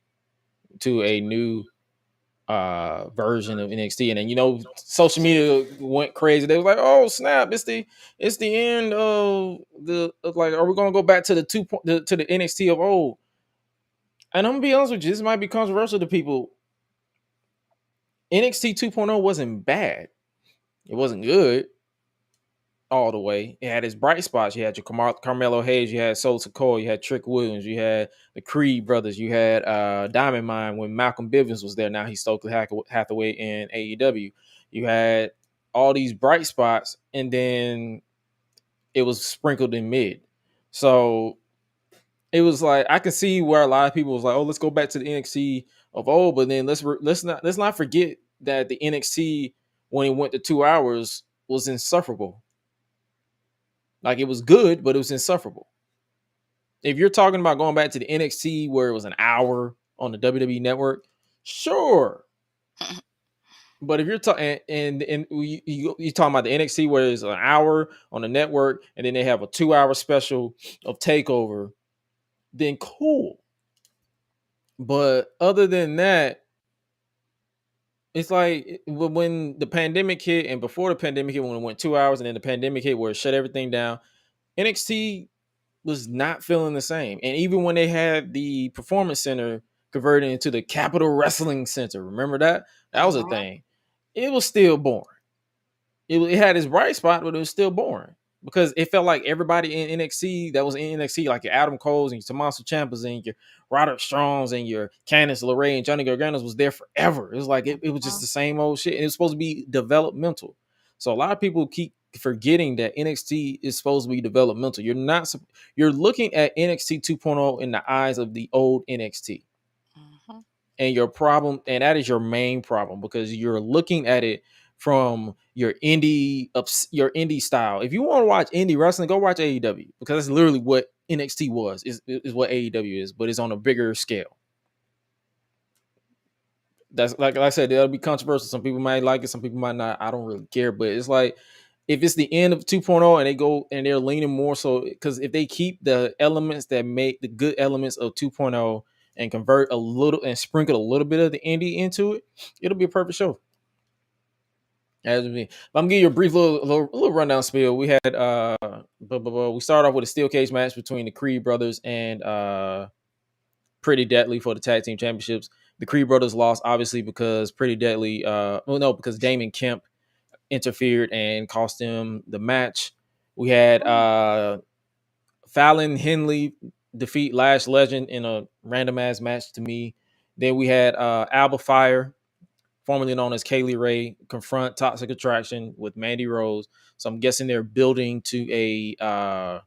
to a new version of NXT. And then social media went crazy. They was like, "Oh snap! It's the end of like, are we gonna go back to the to the NXT of old?" And I'm gonna be honest with you, this might be controversial to people. NXT 2.0 wasn't bad. It wasn't good all the way. It had its bright spots. You had your Carmelo Hayes, you had Solo Sikoa, you had Trick Williams, you had the Creed brothers, you had Diamond Mine when Malcolm Bivens was there. Now he's Stokely Hathaway in AEW. You had all these bright spots, and then it was sprinkled in mid. So it was like I can see where a lot of people was like, "Oh, let's go back to the NXT of old," but then let's not forget that the NXT when it went to 2 hours was insufferable. Like it was good, but it was insufferable. If you're talking about going back to the NXT where it was an hour on the WWE network, sure. But if you're talking and you talking about the NXT where it's an hour on the network and then they have a 2 hour special of Takeover, then cool. But other than that, it's like when the pandemic hit and before the pandemic hit, when it went 2 hours and then the pandemic hit where it shut everything down, NXT was not feeling the same. And even when they had the performance center converted into the Capital Wrestling Center, remember that? That was a thing. It was still boring. It had its bright spot, but it was still boring because it felt like everybody in NXT that was in NXT, like your Adam Coles and your Tommaso Ciampas and your Roderick Strongs and your Candice LeRae and Johnny Gargano's was there forever. It was like it was just the same old shit. And it was supposed to be developmental. So a lot of people keep forgetting that NXT is supposed to be developmental. You're looking at NXT 2.0 in the eyes of the old NXT. And your problem, and that is your main problem because you're looking at it from your indie style. If you want to watch indie wrestling, go watch AEW because that's literally what NXT is what AEW is, but it's on a bigger scale. That's like I said, that'll be controversial. Some people might like it, some people might not. I don't really care, but it's like if it's the end of 2.0 and they go and they're leaning more so because if they keep the elements that make the good elements of 2.0 and convert a little and sprinkle a little bit of the indie into it, it'll be a perfect show. As me, I'm gonna give you a brief little rundown spiel. We had we started off with a steel cage match between the Creed brothers and Pretty Deadly for the tag team championships. The Creed brothers lost obviously because Pretty Deadly because Damon Kemp interfered and cost them the match. We had Fallon Henley defeat Lash Legend in a random ass match to me. Then we had Alba Fire, formerly known as Kaylee Ray, confront Toxic Attraction with Mandy Rose. So I'm guessing they're building to a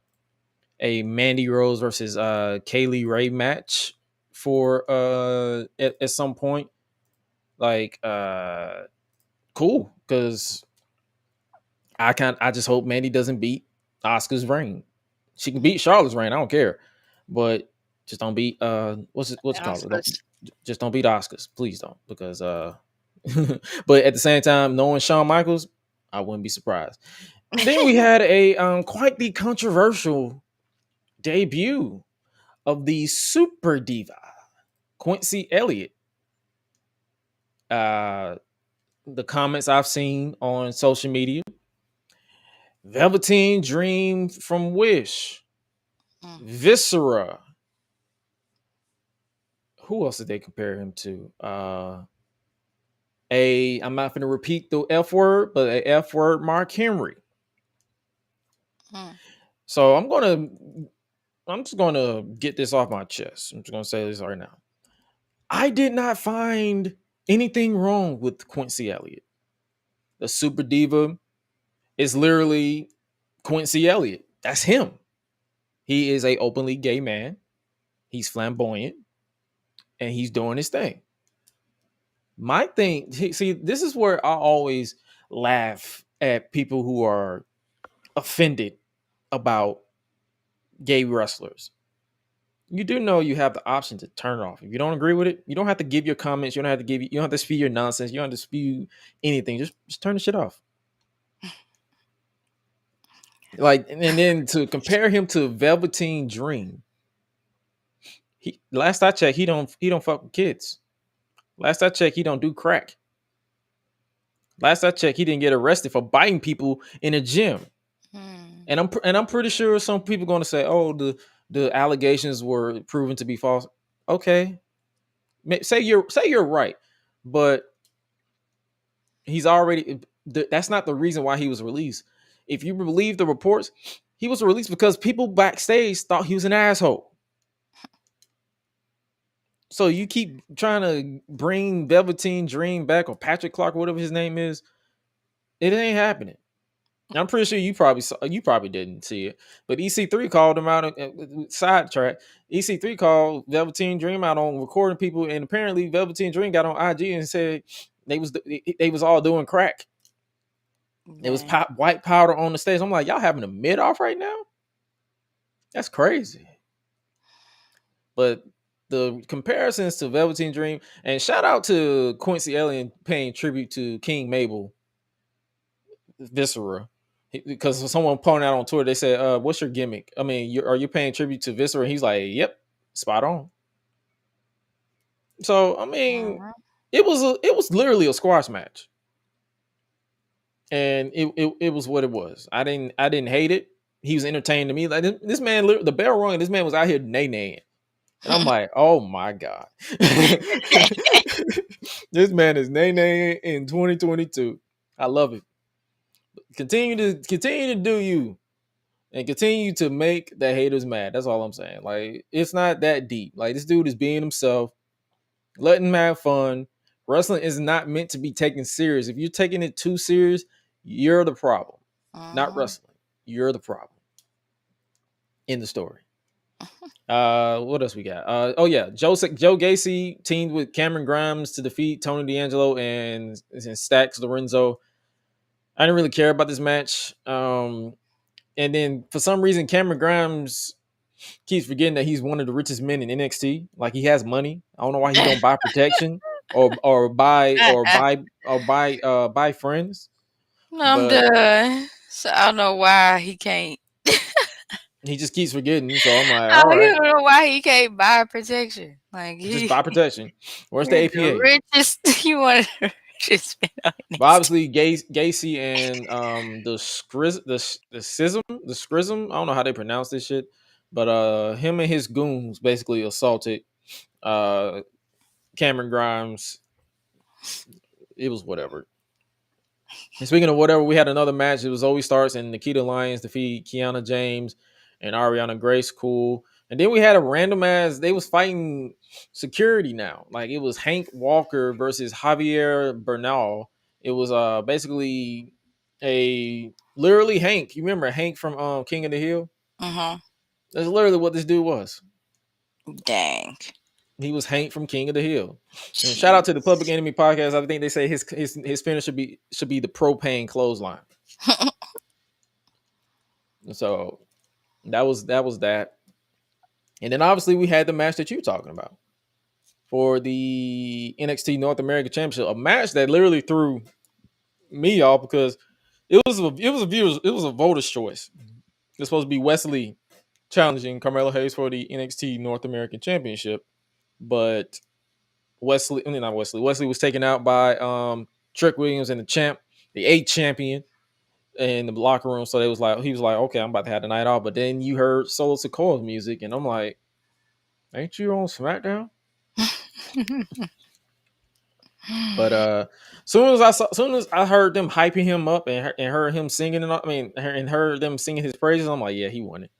Mandy Rose versus Kaylee Ray match for at some point. Like cool, because I just hope Mandy doesn't beat Asuka's reign. She can beat Charlotte's reign, I don't care. But just don't beat what's it called? Just don't beat Asuka's. Please don't, because but at the same time, knowing Shawn Michaels, I wouldn't be surprised. Then we had a quite the controversial debut of the super diva Quincy Elliott. The comments I've seen on social media: Velveteen Dream from Wish, Viscera. Who else did they compare him to? I'm not going to repeat the F word, but a F word Mark Henry. So I'm just gonna get this off my chest. I'm just gonna say this right now. I did not find anything wrong with Quincy Elliott. The super diva is literally Quincy Elliott. That's him. He is a openly gay man. He's flamboyant. and he's doing his thing. My thing, see, this is where I always laugh at people who are offended about gay wrestlers. You do know you have the option to turn it off. If you don't agree with it, you don't have to give your comments. You don't have to you don't have to spew your nonsense. You don't have to spew anything. Just turn the shit off. Like, and then to compare him to Velveteen Dream, last I checked, he don't fuck with kids. Last I checked, he don't do crack. Last I checked, he didn't get arrested for biting people in a gym. And I'm pretty sure some people going to say, "Oh, the allegations were proven to be false." Okay, say you're right, but he's already. That's not the reason why he was released. If you believe the reports, he was released because people backstage thought he was an asshole. So you keep trying to bring Velveteen Dream back, or Patrick Clark, whatever his name is. It ain't happening. I'm pretty sure you probably didn't see it, but EC3 called him out. Sidetrack. EC3 called Velveteen Dream out on recording people, and apparently Velveteen Dream got on IG and said they was all doing crack. It was white powder on the stage. I'm like, y'all having a mid off right now? That's crazy. But the comparisons to Velveteen Dream, and shout out to Quincy Elliott paying tribute to King Mabel Viscera. Because someone pointed out on Twitter, they said, "What's your gimmick? I mean, are you paying tribute to Viscera?" And he's like, "Yep, spot on." So I mean, it was literally a squash match, and it was what it was. I didn't hate it. He was entertaining to me. Like this man, the bell rung, and this man was out here nay-naying. And I'm like, oh my God. This man is nay-naying in 2022. I love it. Continue to do you, and continue to make the haters mad. That's all I'm saying. Like, it's not that deep. Like, this dude is being himself, letting him have fun. Wrestling is not meant to be taken serious. If you're taking it too serious, you're the problem. Not wrestling. You're the problem in the story. What else we got? Oh yeah, Joe Gacy teamed with Cameron Grimes to defeat Tony D'Angelo and Stax Lorenzo. I didn't really care about this match. And then for some reason, Cameron Grimes keeps forgetting that he's one of the richest men in NXT. Like, he has money. I don't know why he don't buy protection or buy friends. No, I'm done. So I don't know why he can't. He just keeps forgetting. So I'm like, all right. I don't know why he can't buy protection. Like, just buy protection. Where's the APA? The richest. You want the richest man on NXT. But obviously, Gacy and the Schism. I don't know how they pronounce this shit, but him and his goons basically assaulted Cameron Grimes. It was whatever. And speaking of whatever, we had another match. It was Zoe Starks and Nikita Lyons defeat Kiana James and Ariana Grace. Cool. And then we had a random ass. They was fighting security now. Like, it was Hank Walker versus Javier Bernal. It was basically literally Hank. You remember Hank from King of the Hill? Uh-huh. That's literally what this dude was. Dang. He was Hank from King of the Hill. And shout out to the Public Enemy podcast. I think they say his finish should be the propane clothesline. So that was that. And then obviously we had the match that you're talking about for the NXT North American Championship, a match that literally threw me off because it was a voter's choice. It's supposed to be Wesley challenging Carmelo Hayes for the NXT North American Championship, but Wesley was taken out by Trick Williams and the champ, the 8th champion, in the locker room. So he was like, okay, I'm about to have the night off. But then you heard Solo Sikoa's music, and I'm like, ain't you on SmackDown? But soon as I heard them hyping him up and heard him singing, and heard them singing his praises, I'm like, yeah, he won it.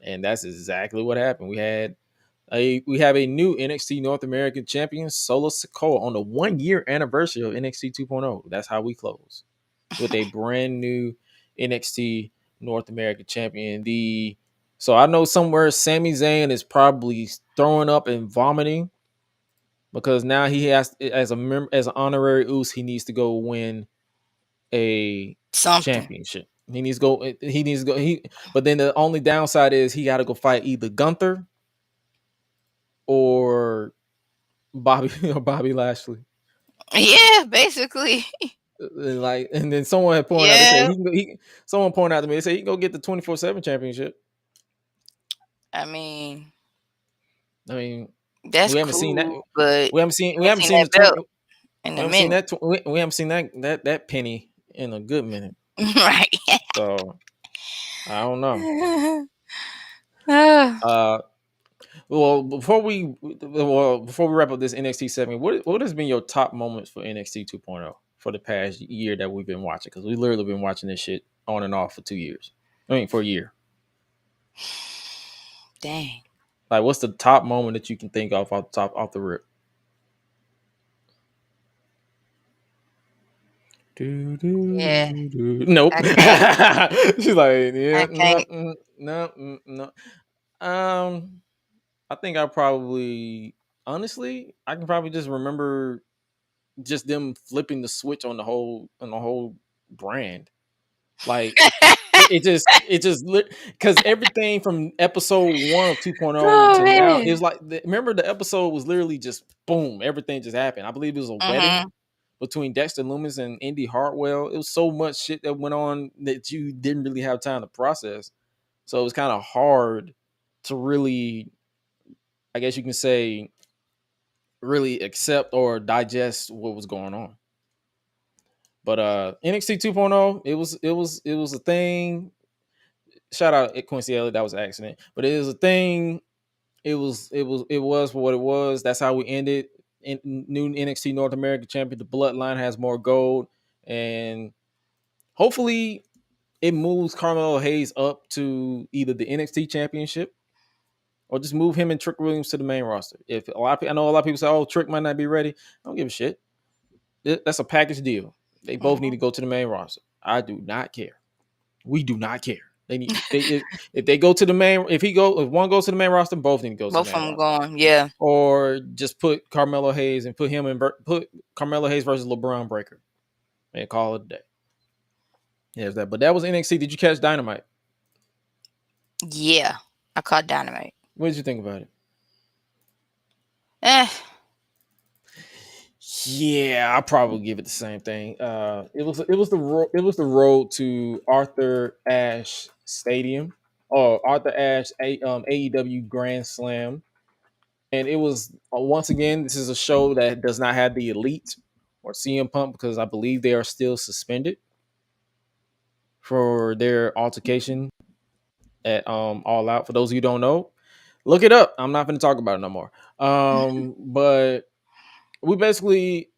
And that's exactly what happened. We have a new NXT North American champion, Solo Sikoa, on the 1-year anniversary of NXT 2.0. That's how we close with a brand new NXT North American champion. So I know somewhere Sami Zayn is probably throwing up and vomiting because now he has as a member as an honorary Uso, he needs to go win a championship. He needs to go. But then the only downside is he got to go fight either Gunther or Bobby or Bobby Lashley. Yeah, basically. Like, and then someone had pointed out. They said someone pointed out to me. They said he can go get the 24/7 championship. I mean, we that's haven't cool, seen that. but We haven't seen the belt in we a haven't seen minute. that. We haven't seen that penny in a good minute. Right. So I don't know. Ah. Well, before we wrap up this NXT segment, what has been your top moments for NXT 2.0 for the past year that we've been watching? Because we literally been watching this shit on and off for 2 years. For a year. Dang. Like, what's the top moment that you can think of off the rip? Yeah. Nope. She's like, yeah, I can't. no. I think I probably, honestly, I can probably just remember just them flipping the switch on the whole brand. Like it just because everything from episode 1 of 2.0 Oh, to now, it man. was like, remember the episode was literally just boom, everything just happened. I believe it was a wedding between Dexter Lumis and Indy Hartwell. It was so much shit that went on that you didn't really have time to process. So it was kind of hard to really, I guess you can say, really accept or digest what was going on. But NXT 2.0, it was a thing. Shout out at Quincy Elliott, that was an accident. But it was a thing. It was for what it was. That's how we ended. New NXT North American Champion. The Bloodline has more gold, and hopefully it moves Carmelo Hayes up to either the NXT Championship or just move him and Trick Williams to the main roster. If I know a lot of people say, "Oh, Trick might not be ready." I don't give a shit. That's a package deal. They both need to go to the main roster. I do not care. We do not care. They need if they go to the main. If one goes to the main roster, both need to go to the Both main of them roster. going, yeah. Or just put Carmelo Hayes and put Carmelo Hayes versus LeBron Breaker and call it a day. Yeah, that. But that was NXT. Did you catch Dynamite? Yeah, I caught Dynamite. What did you think about it? Yeah, I'll probably give it the same thing. It was the road to Arthur Ashe Stadium or Arthur Ashe AEW Grand Slam, and it was once again, this is a show that does not have the Elite or CM Punk because I believe they are still suspended for their altercation at All Out. For those of you who don't know, look it up. I'm not going to talk about it no more. But we basically,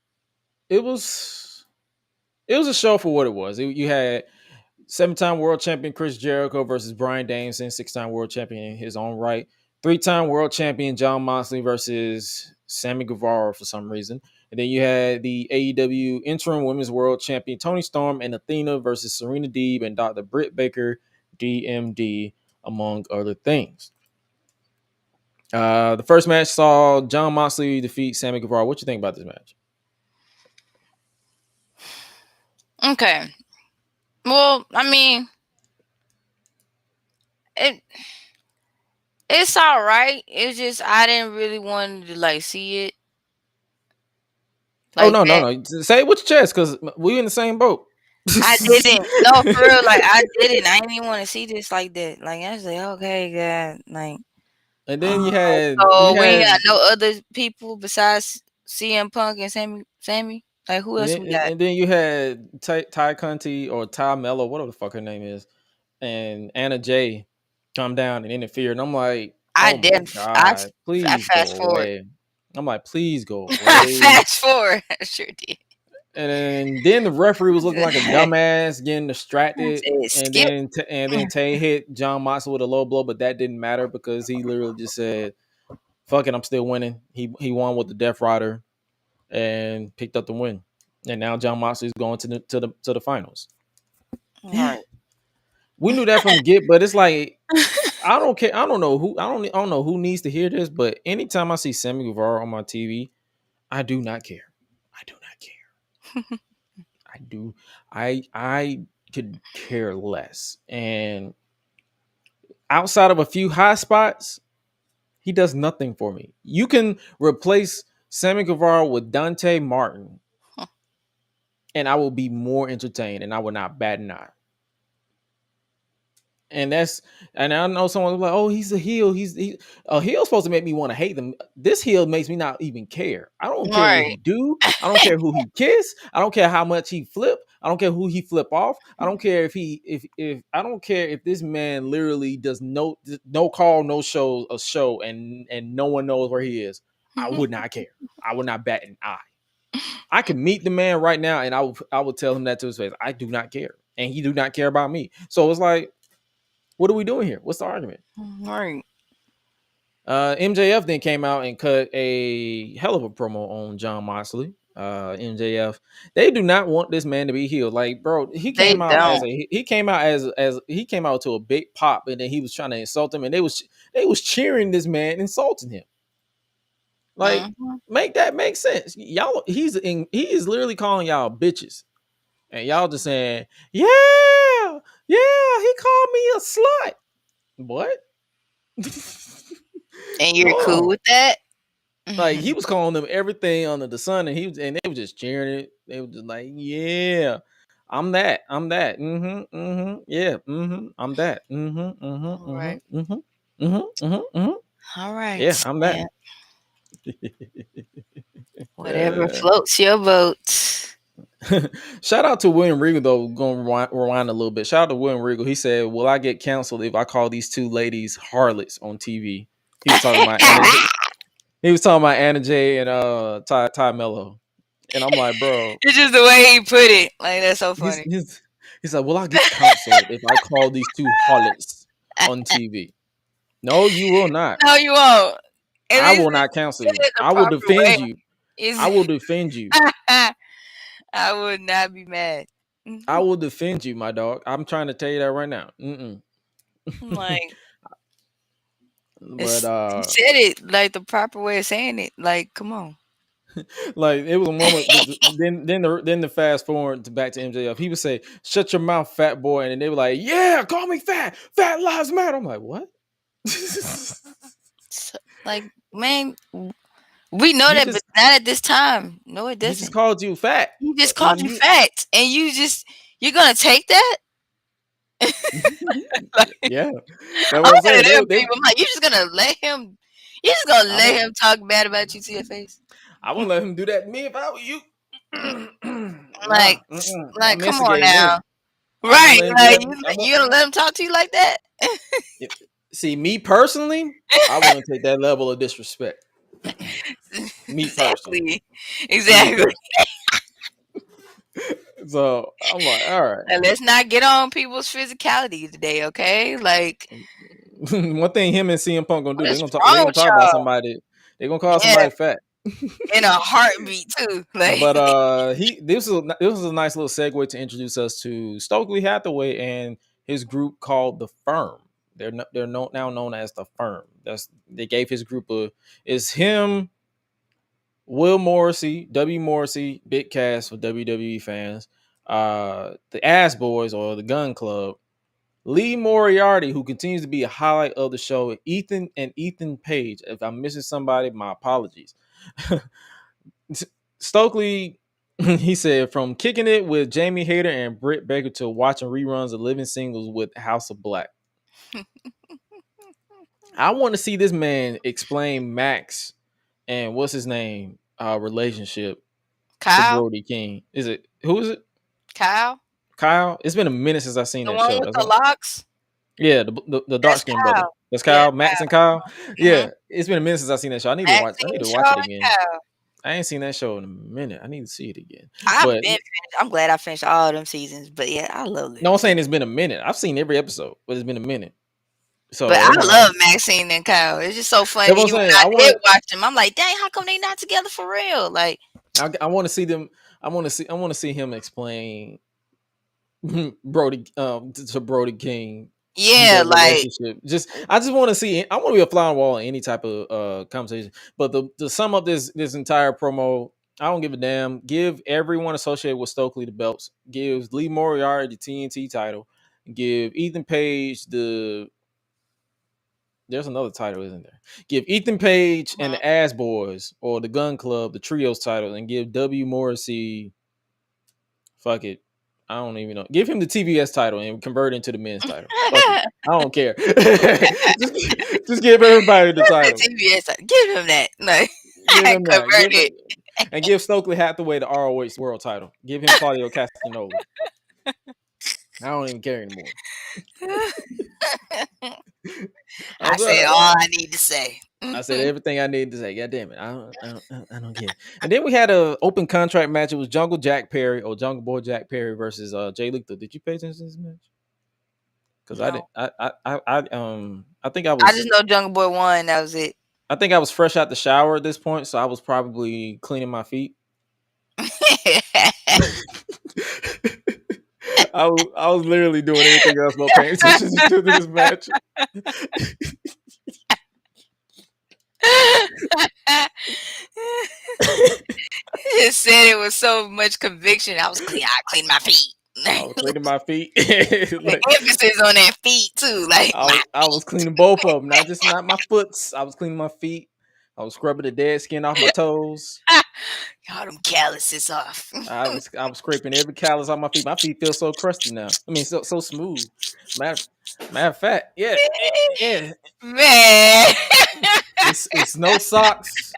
it was a show for what it was. You had 7-time world champion Chris Jericho versus Bryan Danielson, 6-time world champion in his own right. 3-time world champion Jon Moxley versus Sammy Guevara for some reason. And then you had the AEW interim women's world champion Toni Storm and Athena versus Serena Deeb and Dr. Britt Baker, DMD, among other things. The first match saw Jon Moxley defeat Sammy Guevara. What you think about this match? Okay. Well, I mean, it's all right. It's just I didn't really want to see it. No. Say it with your chest because we in the same boat. I didn't. No, for real. I didn't. I didn't even want to see this like that. I was like, okay, God, And then you had we ain't got no other people besides CM Punk and Sammy. Who else we got? And then you had Ty Conti or Ty Mello, whatever the fuck her name is, and Anna Jay come down and interfere. And I'm like, oh my God, please go away. I'm like, please go away. Fast forward. I sure did. And then the referee was looking like a dumbass, getting distracted, and then Tay hit Jon Moxley with a low blow, but that didn't matter because he literally just said, "Fuck it, I'm still winning." He won with the Death Rider and picked up the win, and now Jon Moxley is going to the finals. Right. We knew that from get, but it's like I don't care. I don't know who needs to hear this, but anytime I see Sammy Guevara on my TV, I do not care. I do not care. I could care less. And outside of a few high spots, he does nothing for me. You can replace Sammy Guevara with Dante Martin, and I will be more entertained, and I will not bat an eye. And I know someone was like, "Oh, he's a heel. A heel's supposed to make me want to hate them. This heel makes me not even care. I don't care what he Right. do. I don't care who he kiss. I don't care how much he flip. I don't care who he flip off. I don't care if I don't care if this man literally does no call, no show a show, and no one knows where he is. I would not care. I would not bat an eye. I could meet the man right now, and I would tell him that to his face. I do not care, and he do not care about me. So it's like, what are we doing here? What's the argument? Right. MJF then came out and cut a hell of a promo on John Moxley. MJF, they do not want this man to be healed. Like, bro, he came out as he came out to a big pop, and then he was trying to insult him, and they was cheering this man, insulting him. Like, make that make sense. Y'all, he is literally calling y'all bitches, and y'all just saying, yeah, he called me a slut. What? And you're cool with that? Like, he was calling them everything under the sun, and they were just cheering it. They were just like, yeah, I'm that. Yeah, I'm that. All right. Yeah, I'm that. Whatever floats your boat. Shout out to William Regal, though. Going to rewind a little bit. Shout out to William Regal. He said, "Will I get canceled if I call these two ladies harlots on TV?" He was talking about He was talking about Anna Jay and Ty Mello. And I'm like, bro. It's just the way he put it. Like, that's so funny. He's like, well, I get canceled if I call these two harlots on TV. No, you will not. No, you won't. I will not cancel you. I will defend you. I will defend you. I would not be mad. I will defend you, my dog. I'm trying to tell you that right now. Like, but you said it like the proper way of saying it. Like, come on. Like, it was a moment. then the fast forward back to MJF. He would say, "Shut your mouth, fat boy," and then they were like, "Yeah, call me fat. Fat lives matter." I'm like, what? Like, man, we know that, but not at this time. No, it doesn't. He just called you fat. He just called you fat, and you're gonna take that? Like, yeah, that's what I'm saying. I'm like, you're just gonna let him talk bad about you to your face? I wouldn't let him do that to me if I were you. Like, come on now. Right, like, you gonna let him talk to you like that? See, me personally, I wouldn't take that level of disrespect. Me personally. Exactly. So I'm like, all right. Now, let's not get on people's physicality today, okay? Like, one thing him and CM Punk gonna do, they're gonna talk about somebody. They're gonna call somebody fat. In a heartbeat too. Like, but this was a nice little segue to introduce us to Stokely Hathaway and his group called the Firm. They're now known as the Firm. They gave his group is him, Will Morrissey, W. Morrissey, big cast for WWE fans, the Ass Boys or the Gun Club, Lee Moriarty, who continues to be a highlight of the show, Ethan Page. If I'm missing somebody, my apologies. Stokely, he said, from kicking it with Jamie Hayter and Britt Baker to watching reruns of Living Singles with House of Black. I want to see this man explain Max and what's his name relationship Kyle? to Brody King. Who is it? Kyle? It's been a minute since I've seen the that one show. With the locks? Yeah, the dark skinned brother. That's Kyle, Max and Kyle. Yeah, it's been a minute since I've seen that show. I need to watch it again. Kyle. I ain't seen that show in a minute. I need to see it again. I'm glad I finished all them seasons. But yeah, I love it. No, I'm saying it's been a minute. I've seen every episode, but it's been a minute. So, but I love Maxine and Kyle. It's just so funny. When I did watch them, I'm like, dang, how come they not together for real? Like, I want to see them. I want to see him explain Brody to Brody King Yeah, their like relationship. I just want to see. I want to be a fly on the wall in any type of conversation. But to sum up this entire promo, I don't give a damn. Give everyone associated with Stokely the belts. Give Lee Moriarty the TNT title. Give Ethan Page the. There's another title, isn't there? Give Ethan Page and the Ass Boys or the Gun Club the Trios title, and give W Morrissey. Fuck it. I don't even know. Give him the TBS title and convert it into the men's title. Fuck it. I don't care. just give everybody the title. TBS, give him that. Like, Give him that. convert it. And give Stokely Hathaway the ROH World title. Give him Claudio Castagnoli. I don't even care anymore. I said all I need to say. I said everything I needed to say. God damn it. I don't care. And then we had an open contract match. It was Jungle Jack Perry or Jungle Boy Jack Perry versus Jay Lethal. Did you pay attention to this match? Because I didn't. I think I was. I just know Jungle Boy won. That was it. I think I was fresh out the shower at this point, so I was probably cleaning my feet. I was literally doing anything else but paying attention to this match. He said it with so much conviction. I cleaned my feet. I was cleaning my feet. Like, emphasis on that feet too. Like I was cleaning both of them, not my foots. I was cleaning my feet. I was scrubbing the dead skin off my toes. All them calluses off. I was scraping every callus off my feet. My feet feel so crusty now. I mean, so smooth. Matter of fact, yeah. Man. It's no socks.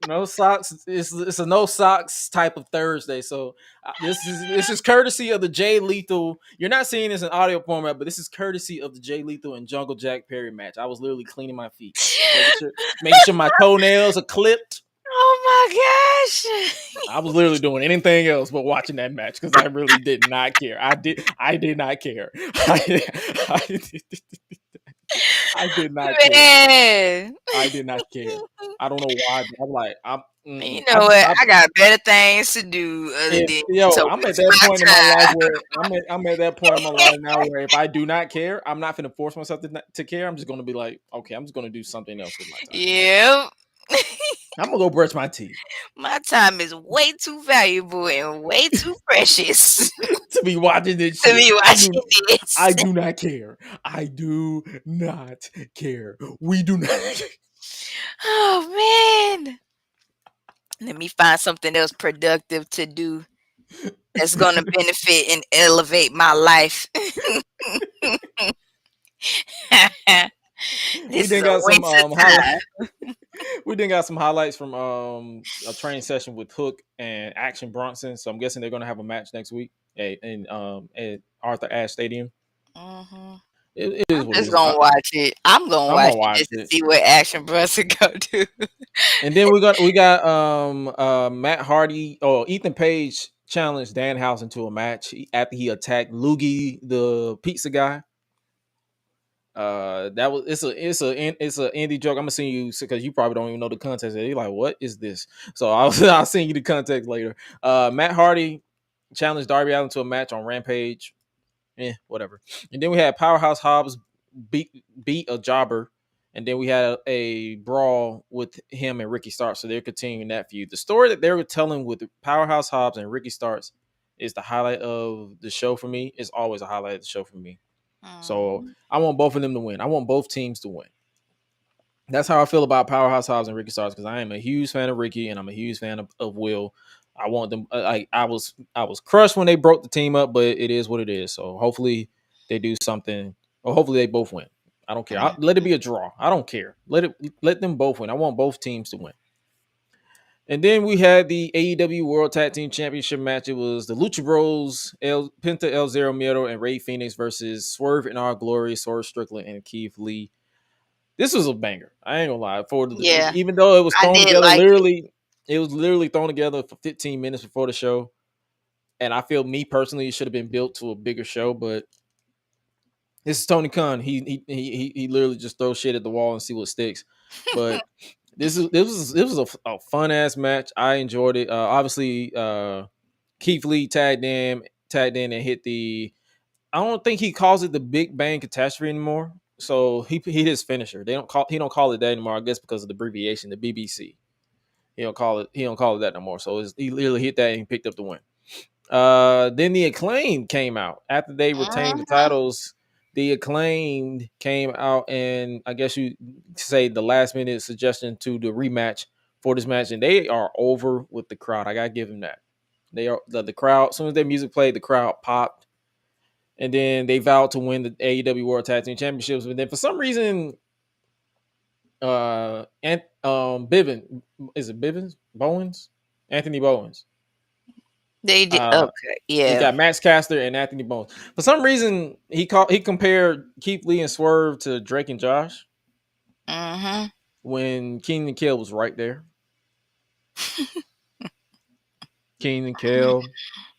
No socks. It's a no socks type of Thursday. So this is courtesy of the Jay Lethal. You're not seeing this in audio format, but this is courtesy of the Jay Lethal and Jungle Jack Perry match. I was literally cleaning my feet, making sure my toenails are clipped. Oh my gosh! I was literally doing anything else but watching that match because I really did not care. I did not care. I did not care. I did not care. I don't know why. I'm like, you know what? I got better things to do. I'm at that point in my life where I'm at that point in my life now where if I do not care, I'm not going to force myself to care. I'm just going to be like, okay, I'm just going to do something else with my time. Yep. I'm gonna go brush my teeth. My time is way too valuable and way too precious to be watching this shit. I do not care. I do not care. We do not. Oh man. Let me find something else productive to do that's gonna benefit and elevate my life. We done got some highlights. We done got some highlights from a training session with Hook and Action Bronson. So I'm guessing they're gonna have a match next week at Arthur Ashe Stadium. Mm-hmm. It is I'm just gonna watch it. I'm gonna watch it just to see what Action Bronson go do. And then we got Matt Hardy or Ethan Page challenged Danhausen to a match after he attacked Loogie, the pizza guy. That was it's a indie joke. I'm gonna send you because you probably don't even know the context. You're like, what is this? So I'll send you the context later. Matt Hardy challenged Darby Allin to a match on Rampage. Whatever. And then we had Powerhouse Hobbs beat a jobber, and then we had a brawl with him and Ricky Starks. So they're continuing that feud. The story that they were telling with Powerhouse Hobbs and Ricky Starks is the highlight of the show for me. It's always a highlight of the show for me. So I want both of them to win. I want both teams to win. That's how I feel about Powerhouse Hobbs and Ricky Starks because I am a huge fan of Ricky and I'm a huge fan of Will. I want them. I was crushed when they broke the team up, but it is what it is. So hopefully they do something, or hopefully they both win. I don't care. Let it be a draw. I don't care. Let them both win. I want both teams to win. And then we had the AEW World Tag Team Championship match. It was the Lucha Bros, Penta El Zero Miedo, and Rey Fenix versus Swerve in Our Glory, Swerve Strickland, and Keith Lee. This was a banger. I ain't gonna lie. Even though it was thrown together, it was literally thrown together for 15 minutes before the show. And I feel me personally, it should have been built to a bigger show, but this is Tony Khan. He literally just throws shit at the wall and see what sticks. But This was a fun ass match. I enjoyed it. Obviously, Keith Lee tagged in and hit the I don't think he calls it the Big Bang Catastrophe anymore. So he his finisher. He don't call it that anymore. I guess because of the abbreviation, the BBC. He don't call it that no more. So he literally hit that and he picked up the win. Then the Acclaimed came out after they retained the titles. The Acclaimed came out, and I guess you say the last minute suggestion to the rematch for this match, and they are over with the crowd. I gotta give them that. They are the crowd. As soon as their music played, the crowd popped, and then they vowed to win the AEW World Tag Team Championships. But then for some reason, Bivens, is it Bivens? Bowens? Anthony Bowens. They did okay, He yeah. got Max Caster and Anthony Bowens. For some reason, he compared Keith Lee and Swerve to Drake and Josh. Mm-hmm. When King and Kill was right there. King and Kill,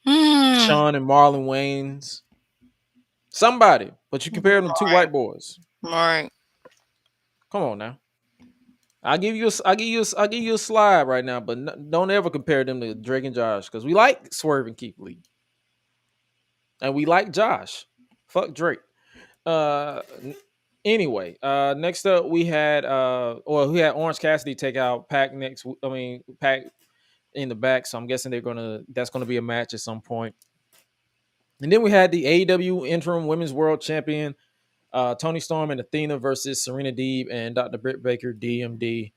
Sean and Marlon Wayans. Somebody, but you compare them to two white boys. Right. Come on now. I'll give you a slide right now, but don't ever compare them to Drake and Josh because we like Swerve and Keith Lee, and we like Josh. Fuck Drake. Anyway, next up we had we had Orange Cassidy take out Pac Pac in the back, so I'm guessing that's gonna be a match at some point. And then we had the AEW interim women's world champion Toni Storm and Athena versus Serena Deeb and Dr. Britt Baker, DMD.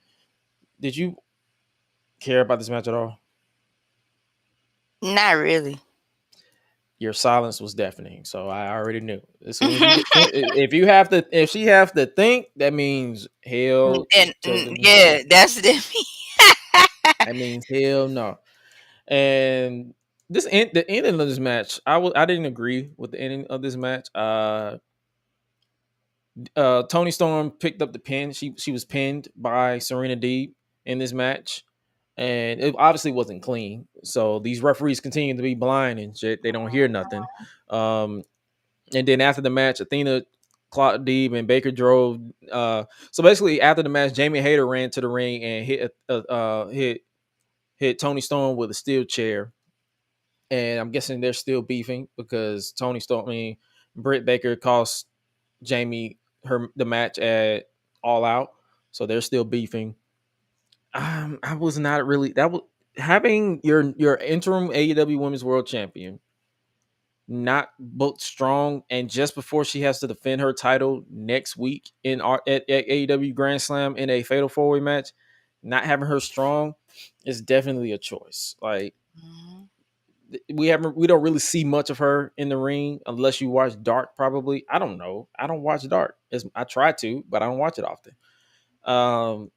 Did you care about this match at all? Not really. Your silence was deafening, so I already knew. As soon as if she have to think, that means hell. Yeah, that's it. That means hell no. And the ending of this match, I didn't agree with the ending of this match. Toni Storm picked up the pin. She was pinned by Serena Deeb in this match, and it obviously wasn't clean. So these referees continue to be blind and shit. They don't hear nothing. And then after the match, Athena, clocked Deeb, and Baker drove. So basically, after the match, Jamie Hayter ran to the ring and hit Toni Storm with a steel chair. And I'm guessing they're still beefing because Britt Baker cost Jamie the match at All Out, so they're still beefing. I was not really having your interim AEW Women's World Champion not booked strong, and just before she has to defend her title next week at AEW Grand Slam in a Fatal 4-Way match, not having her strong is definitely a choice. Like we don't really see much of her in the ring unless you watch Dark. Probably, I don't know. I don't watch Dark. I try to, but I don't watch it often. I'm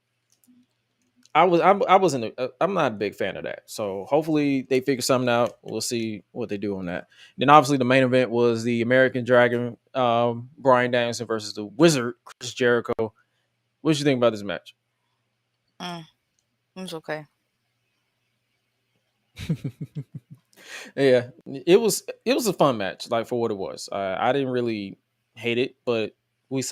not a big fan of that. So hopefully they figure something out. We'll see what they do on that. Then obviously the main event was the American Dragon, Bryan Danielson versus the Wizard, Chris Jericho. What did you think about this match? It was okay. Yeah, it was a fun match, like for what it was. I didn't really hate it, but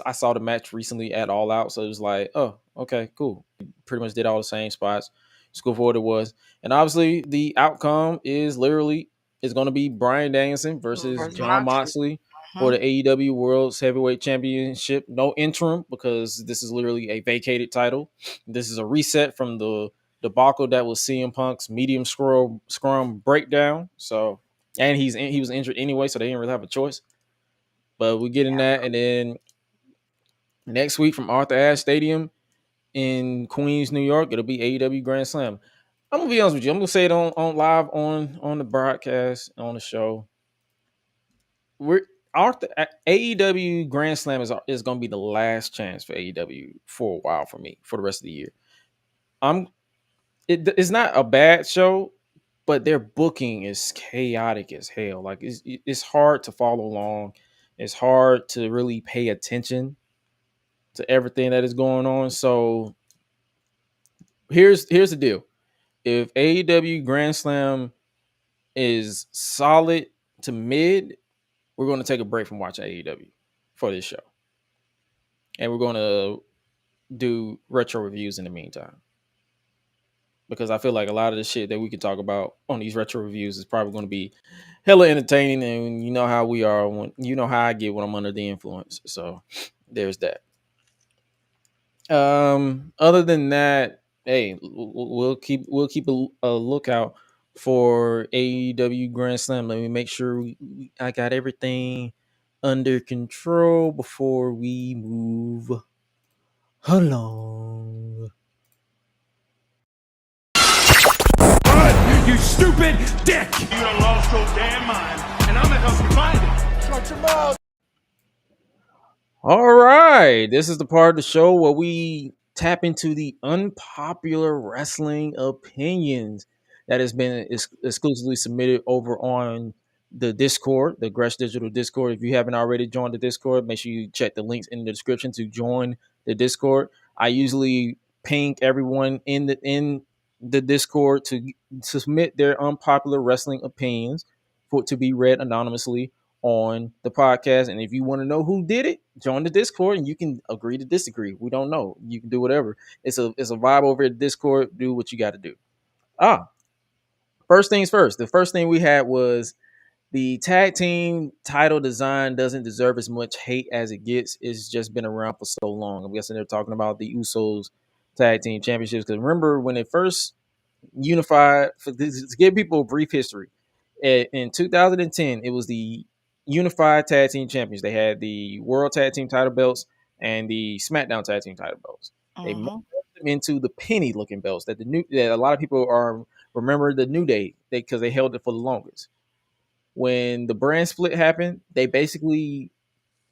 I saw the match recently at All Out, so it was like, oh, okay, cool. Pretty much did all the same spots. Just go for what it was, and obviously the outcome is going to be Bryan Danielson versus Jon Moxley for the AEW World's Heavyweight Championship. No interim because this is literally a vacated title. This is a reset from the debacle that was CM Punk's medium scrum breakdown. So, and he was injured anyway, so they didn't really have a choice. But we get in that, and then next week from Arthur Ashe Stadium in Queens, New York, it'll be AEW Grand Slam. I'm gonna be honest with you. I'm gonna say it on live on the broadcast on the show. AEW Grand Slam is gonna be the last chance for AEW for a while for me for the rest of the year. It's not a bad show, but their booking is chaotic as hell. Like it's hard to follow along. It's hard to really pay attention to everything that is going on. So here's the deal. If AEW Grand Slam is solid to mid, we're going to take a break from watching AEW for this show. And we're going to do retro reviews in the meantime. because I feel like a lot of the shit that we could talk about on these retro reviews is probably going to be hella entertaining, and you know how we are when you know how I get when I'm under the influence. So there's that. Other than that, hey, we'll keep a lookout for AEW Grand Slam. Let me make sure I got everything under control before we move along. You stupid dick! You done lost your damn mind, and I'm gonna help you find it. Shut your mouth. All right, this is the part of the show where we tap into the unpopular wrestling opinions that has been exclusively submitted over on the Discord, the Gresh Digital Discord. If you haven't already joined the Discord, make sure you check the links in the description to join the Discord. I usually ping everyone in the Discord to submit their unpopular wrestling opinions for to be read anonymously on the podcast. And if you want to know who did it, join the Discord and you can agree to disagree. We don't know. You can do whatever. It's a vibe over at Discord. Do what you got to do. First things first. The first thing we had was the tag team title design doesn't deserve as much hate as it gets. It's just been around for so long. I'm guessing they're talking about the Usos tag team championships. Because remember when it first unified, to give people a brief history, in 2010, it was the Unified Tag Team Champions. They had the World Tag Team title belts and the SmackDown Tag Team title belts. They moved them into the penny looking belts that that a lot of people are remember the New Day because they held it for the longest. When the brand split happened, they basically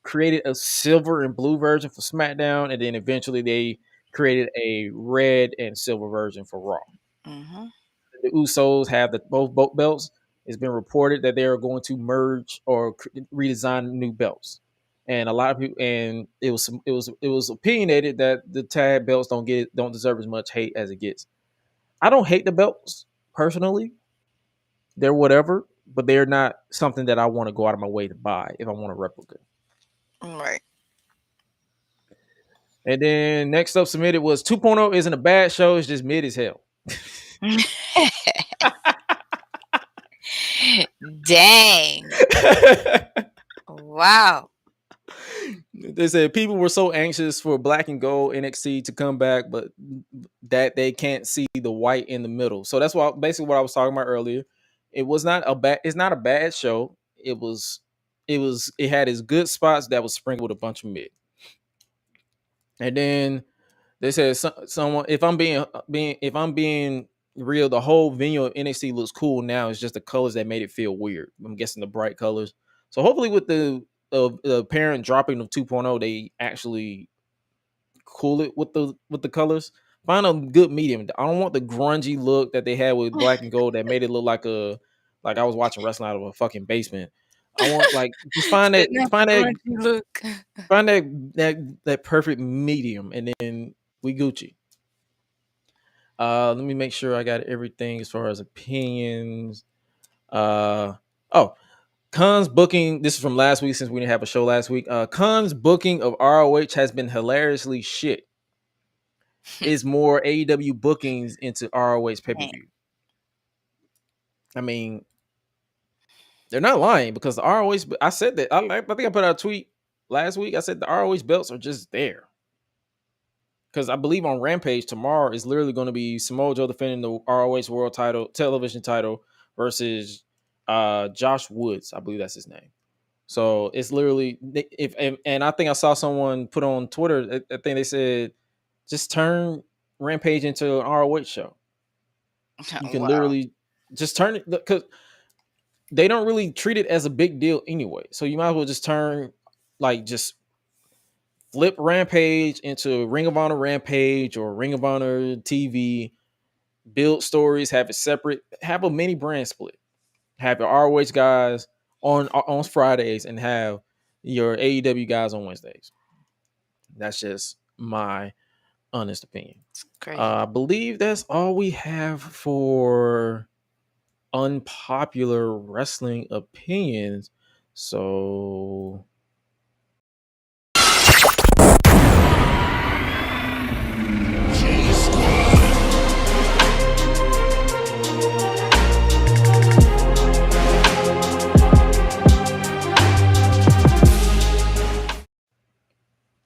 created a silver and blue version for SmackDown, and then eventually they created a red and silver version for Raw. The Usos have both belts. It's been reported that they are going to merge or redesign new belts, and a lot of people. And it was opinionated that the tag belts don't deserve as much hate as it gets. I don't hate the belts personally; they're whatever, but they're not something that I want to go out of my way to buy if I want a replica. Right. And then next up submitted was 2.0 isn't a bad show; it's just mid as hell. Dang. Wow. They said people were so anxious for Black and Gold NXT to come back, but that they can't see the white in the middle. So that's basically what I was talking about earlier. It was not a bad. It's not a bad show. It had its good spots that was sprinkled with a bunch of mid. And then they said someone. If I'm being real, the whole venue of NXT looks cool now. It's just the colors that made it feel weird. I'm guessing the bright colors. So hopefully with the apparent dropping of 2.0, they actually cool it with the colors. Find a good medium. I don't want the grungy look that they had with Black and Gold that made it look like I was watching wrestling out of a fucking basement. I want just find that perfect medium, and then we Gucci. Let me make sure I got everything as far as opinions. Khan's booking, this is from last week since we didn't have a show last week. Khan's booking of ROH has been hilariously shit. Is more AEW bookings into ROH pay-per-view. I mean, they're not lying because the ROH, I said that, I think I put out a tweet last week. I said the ROH belts are just there. Because I believe on Rampage tomorrow is literally going to be Samoa Joe defending the ROH World Title, television title versus Josh Woods. I believe that's his name. So it's literally and I think I saw someone put on Twitter. I think they said just turn Rampage into an ROH show. You can literally just turn it because they don't really treat it as a big deal anyway. So you might as well just turn just flip Rampage into Ring of Honor Rampage or Ring of Honor TV. Build stories, have it separate, have a mini brand split. Have your ROH guys on Fridays and have your AEW guys on Wednesdays. That's just my honest opinion. I believe that's all we have for unpopular wrestling opinions. So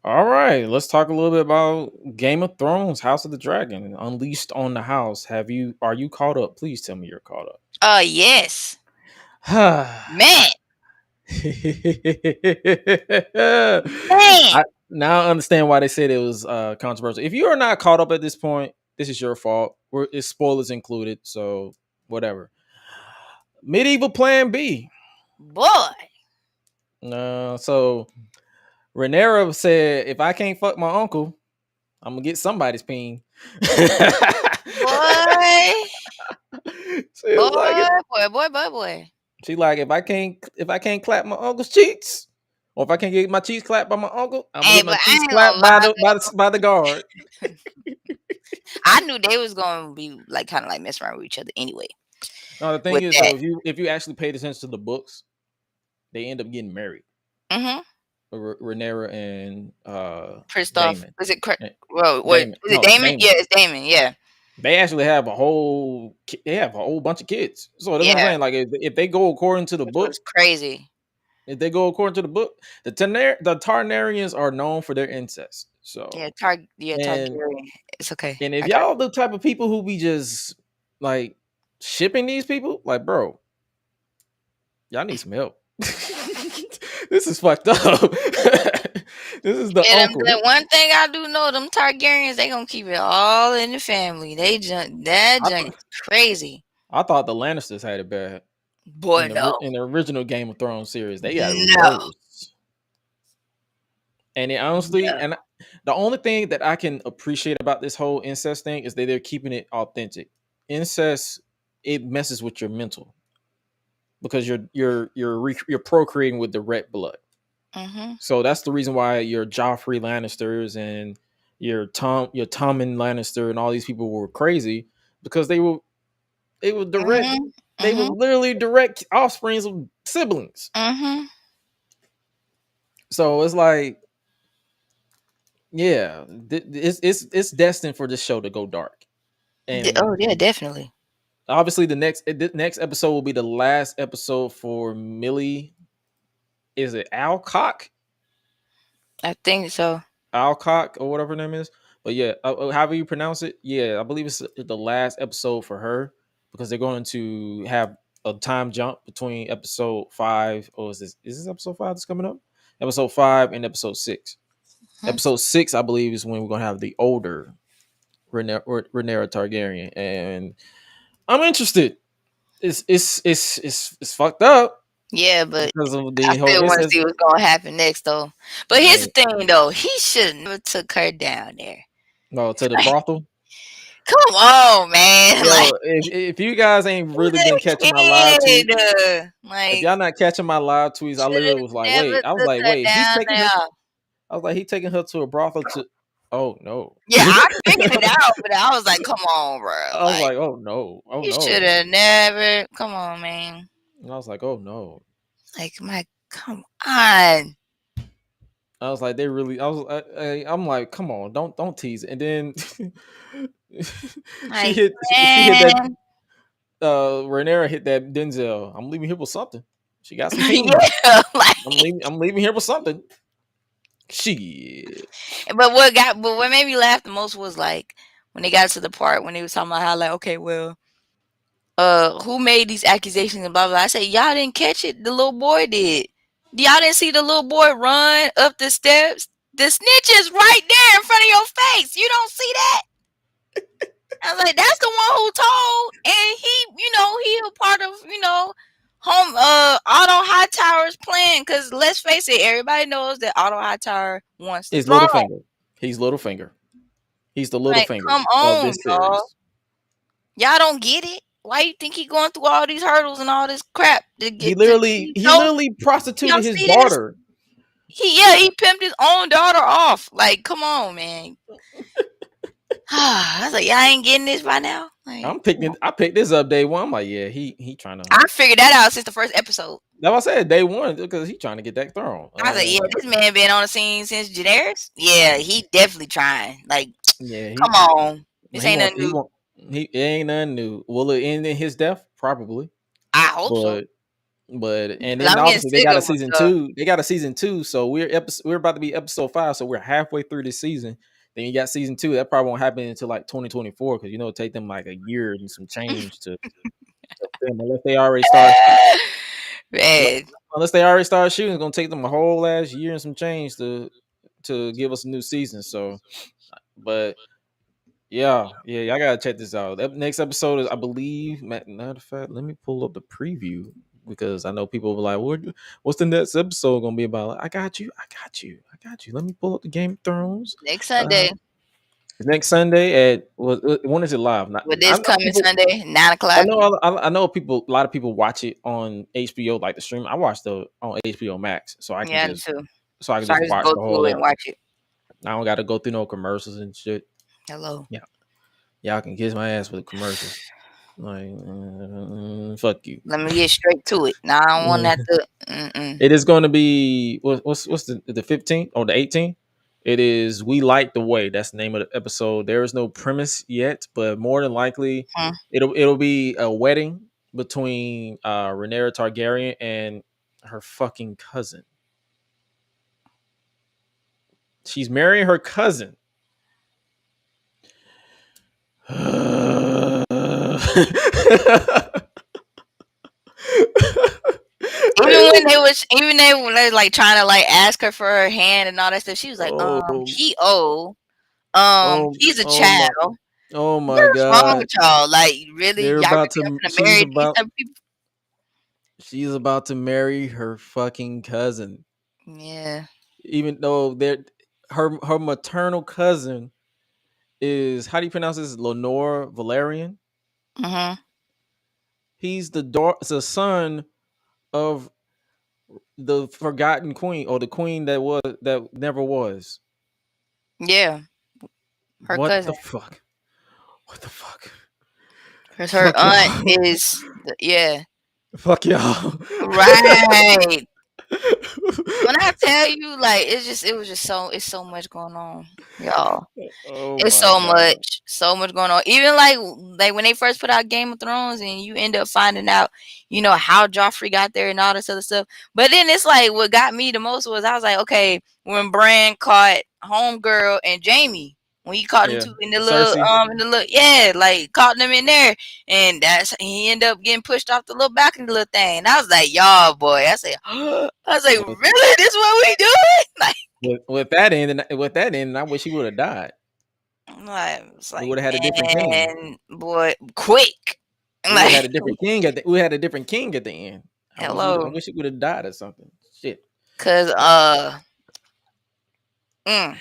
All right, let's talk a little bit about Game of Thrones, House of the Dragon, Unleashed on the House. Are you caught up? Please tell me you're caught Yes. up. Man. Man. I now understand why they said it was controversial. If you are not caught up at this point, this is your fault. It's spoilers included, so whatever. Medieval Plan B. Boy. So Rhaenyra said, if I can't fuck my uncle, I'm gonna get somebody's peen. Boy. She was like, Boy. she like, if I can't clap my uncle's cheeks, or if I can't get my cheeks clapped by my uncle, I'm gonna Hey, get my but I cheeks ain't clapped gonna by lie. by the guard. I knew they was gonna be like kind of like messing around with each other anyway. No, the thing With is that. though, if you actually paid attention to the books, they end up getting married. Mm-hmm. Rhaenyra and Christoph. Daemon. Is it Eh, Well, what Daemon. is it? No, Damon? Daemon. Yeah, it's Damon. Yeah. They actually have a whole bunch of kids. So that's what I'm Yeah. saying. Like if they go according to the Which book, was crazy. if they go according to the book, the Targaryens are known for their incest. So Yeah, and Targaryen. It's okay. and if I got y'all the type of people who be just like shipping these people, like bro, y'all need some help. This is fucked up. This is the uncle. The one thing I do know, them Targaryens, they gonna keep it all in the family. That junk is crazy. I thought the Lannisters had it bad. Boy, no. In the original Game of Thrones series, they got No. worse. And it honestly, and the only thing that I can appreciate about this whole incest thing is that they're keeping it authentic. Incest, it messes with your mental because you're procreating with the red blood. Mm-hmm. So that's the reason why your Joffrey Lannisters and your Tommen Lannister and all these people were crazy because they were direct. Mm-hmm. They were literally direct offsprings of siblings. Mm-hmm. So it's like, yeah, it's destined for this show to go dark. And Oh yeah, definitely. obviously, the next episode will be the last episode for Millie. Is it Alcock? I think so. Alcock or whatever her name is. But yeah, however you pronounce it, yeah, I believe it's the last episode for her because they're going to have a time jump between episode 5. Or is this episode 5 that's coming up? Episode 5 and episode 6. Episode 6, I believe, is when we're gonna have the older Rhaenyra Targaryen, and I'm interested. It's fucked up. Yeah, but Because of I the whole still want to incest. see what's gonna happen next, though. But here's the thing, though. He should never took her down there. No, to the brothel. Come on, man. Yo, Like, if you guys ain't really he's a been catching my live tweets, kid. if Like, y'all not catching my live tweets, I literally was like, never wait. I was took like, her wait, he's down taking her. there. I was like, he taking her to a brothel to. Oh no. Yeah, I figured it out, but I was like, come on, bro. I was like, oh no. Oh you no. should have never. Come on, man. And I was like, oh no. Like, come on. I was like, I'm like, come on, don't tease it. And then Like, she hit that. Rhaenyra hit that Denzel. I'm leaving here with something. She got some peen. Yeah, like, I'm leaving here with something. Shit. but what made me laugh the most was like when they got to the part when they was talking about how like, okay, well, who made these accusations and blah blah. I said, y'all didn't catch it. The little boy did. Y'all didn't see the little boy run up the steps. The snitch is right there in front of your face. You don't see that? I was like, that's the one who told, and he a part of, home Otto Hightower's plan. Because let's face it, everybody knows that Otto Hightower wants the throne. Littlefinger. He's Littlefinger. He's the Littlefinger. Come on, of this series. Y'all don't get it. Why you think he going through all these hurdles and all this crap to get? He literally prostituted his daughter. He pimped his own daughter off. Like, come on, man. I was like, y'all ain't getting this by now. Like, I picked this up day one. I'm like, yeah, he trying to. I figured that out since the first episode. That's what I said day one because he trying to get that throne. I was like, yeah, this man been on the scene since Daenerys. Yeah, he definitely trying. Like, yeah, come on, this ain't nothing new. It ain't nothing new. Will it end in his death? Probably. I hope so. But and 'Cause then I'm getting obviously they sick got a of them. season So 2. They got a season 2, so we're about to be episode 5, so we're halfway through this season. Then you got season 2. That probably won't happen until like 2024 because it'll take them like a year and some change to film unless they already start. man, Unless they already started shooting, it's gonna take them a whole last year and some change to give us a new season. So, but yeah, I gotta check this out. That next episode is, I believe, matter of fact, let me pull up the preview because I know people will be like, "What's the next episode gonna be about?" I got you. Let me pull up the Game of Thrones. next Uh, Sunday. Next Sunday at when is it live? Not, With I this know coming people. Sunday, 9 I o'clock. know. I know people. A lot of people watch it on HBO, like the stream. I watched it on HBO Max, so I can Yeah, I do just too. so I can So I just just watch go the through whole it and episode. watch it. I don't got to go through no commercials and shit. Hello. Yeah, y'all can kiss my ass with commercials. Like, fuck you. Let me get straight to it. Now I don't want that to. It is going to be what's the 15th or the 18th? It is We Like the Way. That's the name of the episode. There is no premise yet, but more than likely Hmm. it'll be a wedding between Rhaenyra Targaryen and her fucking cousin. She's marrying her cousin. Even they when they like trying to like ask her for her hand and all that stuff, she was like, oh, he old, oh, he's a oh my, child. oh my What's wrong God! with y'all? Like, really, They're y'all about really to. gonna marry these type of people? She's about to marry her fucking cousin. Yeah. Even though her maternal cousin is, how do you pronounce this? Lenore Valerian. Mm-hmm. He's the son of the forgotten queen, or the queen that never was. Yeah. Her What cousin. the fuck? What the fuck? Because her Fuck aunt y'all. is, yeah. Fuck y'all. Right. When I tell you, like, it's so much going on, y'all. Oh It's my God. so much going on. Even like when they first put out Game of Thrones, and you end up finding out, how Joffrey got there and all this other stuff. But then it's like what got me the most was I was like, okay, when Bran caught Homegirl and Jamie, when he caught them Yeah. two Cersei. yeah, like caught them in there, and he ended up getting pushed off the little balcony little thing. And I was like, y'all, boy, I said, With, really, this what we doing? Like, with that end, I wish he would have died. it's We like, would have had a different king. man, boy, quick. We would have had Like, a different king we had a different king at the end. I hello, wish he would have died or something. Shit. cause mm,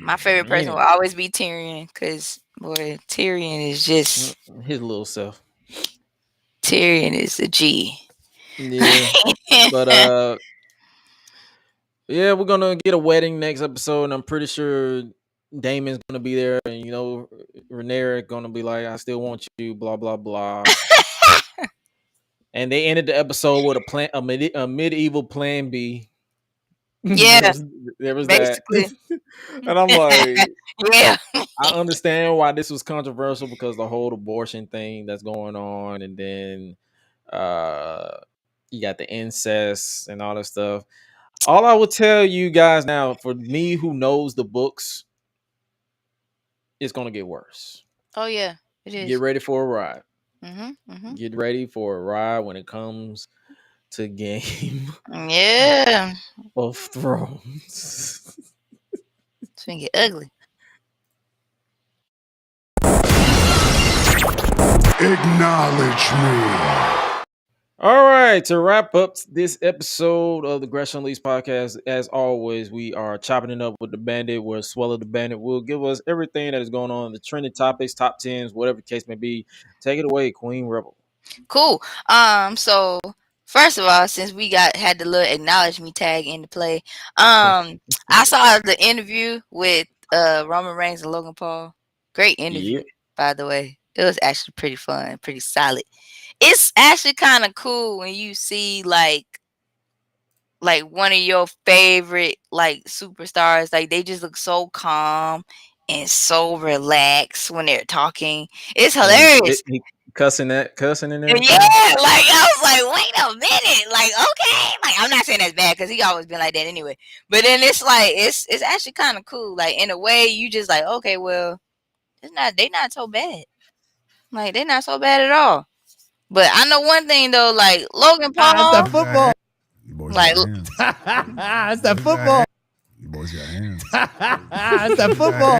my favorite person will Anyway, always be Tyrion, cause boy, Tyrion is just his little self. Tyrion is a G. Yeah. But yeah, we're gonna get a wedding next episode, and I'm pretty sure Damon's gonna be there, and Rhaenyra gonna be like, "I still want you," blah blah blah. And they ended the episode with a medieval plan B. Yeah, there was that, basically. and I'm like, Yeah, I understand why this was controversial because the whole abortion thing that's going on, and then you got the incest and all that stuff. All I will tell you guys now, for me who knows the books, it's gonna get worse. oh yeah, it Get is. ready for a ride. Mm-hmm. Get ready for a ride when it comes to Game Yeah, of Thrones. it's gonna get ugly. Acknowledge me. All right, to wrap up this episode of the Gresh Unleashed podcast, as always, we are chopping it up with the Bandit, where Suela the Bandit will give us everything that is going on, the trending topics, top tens, whatever the case may be. Take it away, Queen Rebel. Cool. So first of all, since we had the little acknowledge me tag into play, I saw the interview with Roman Reigns and Logan Paul. Great interview, Yep. by the way. It was actually pretty fun, pretty solid. It's actually kind of cool when you see like one of your favorite like superstars, like they just look so calm and so relaxed when they're talking. It's hilarious. cussing and everything. Yeah, like I was like, wait a minute, like okay, like I'm not saying that's bad because he always been like that anyway. But then it's like it's actually kind of cool. Like in a way, you just like okay, well, they not so bad. Like they're not so bad at all. But I know one thing though, like Logan Paul, That's that football. You boys like got hands. That's that football. You boys got hands. That's that football.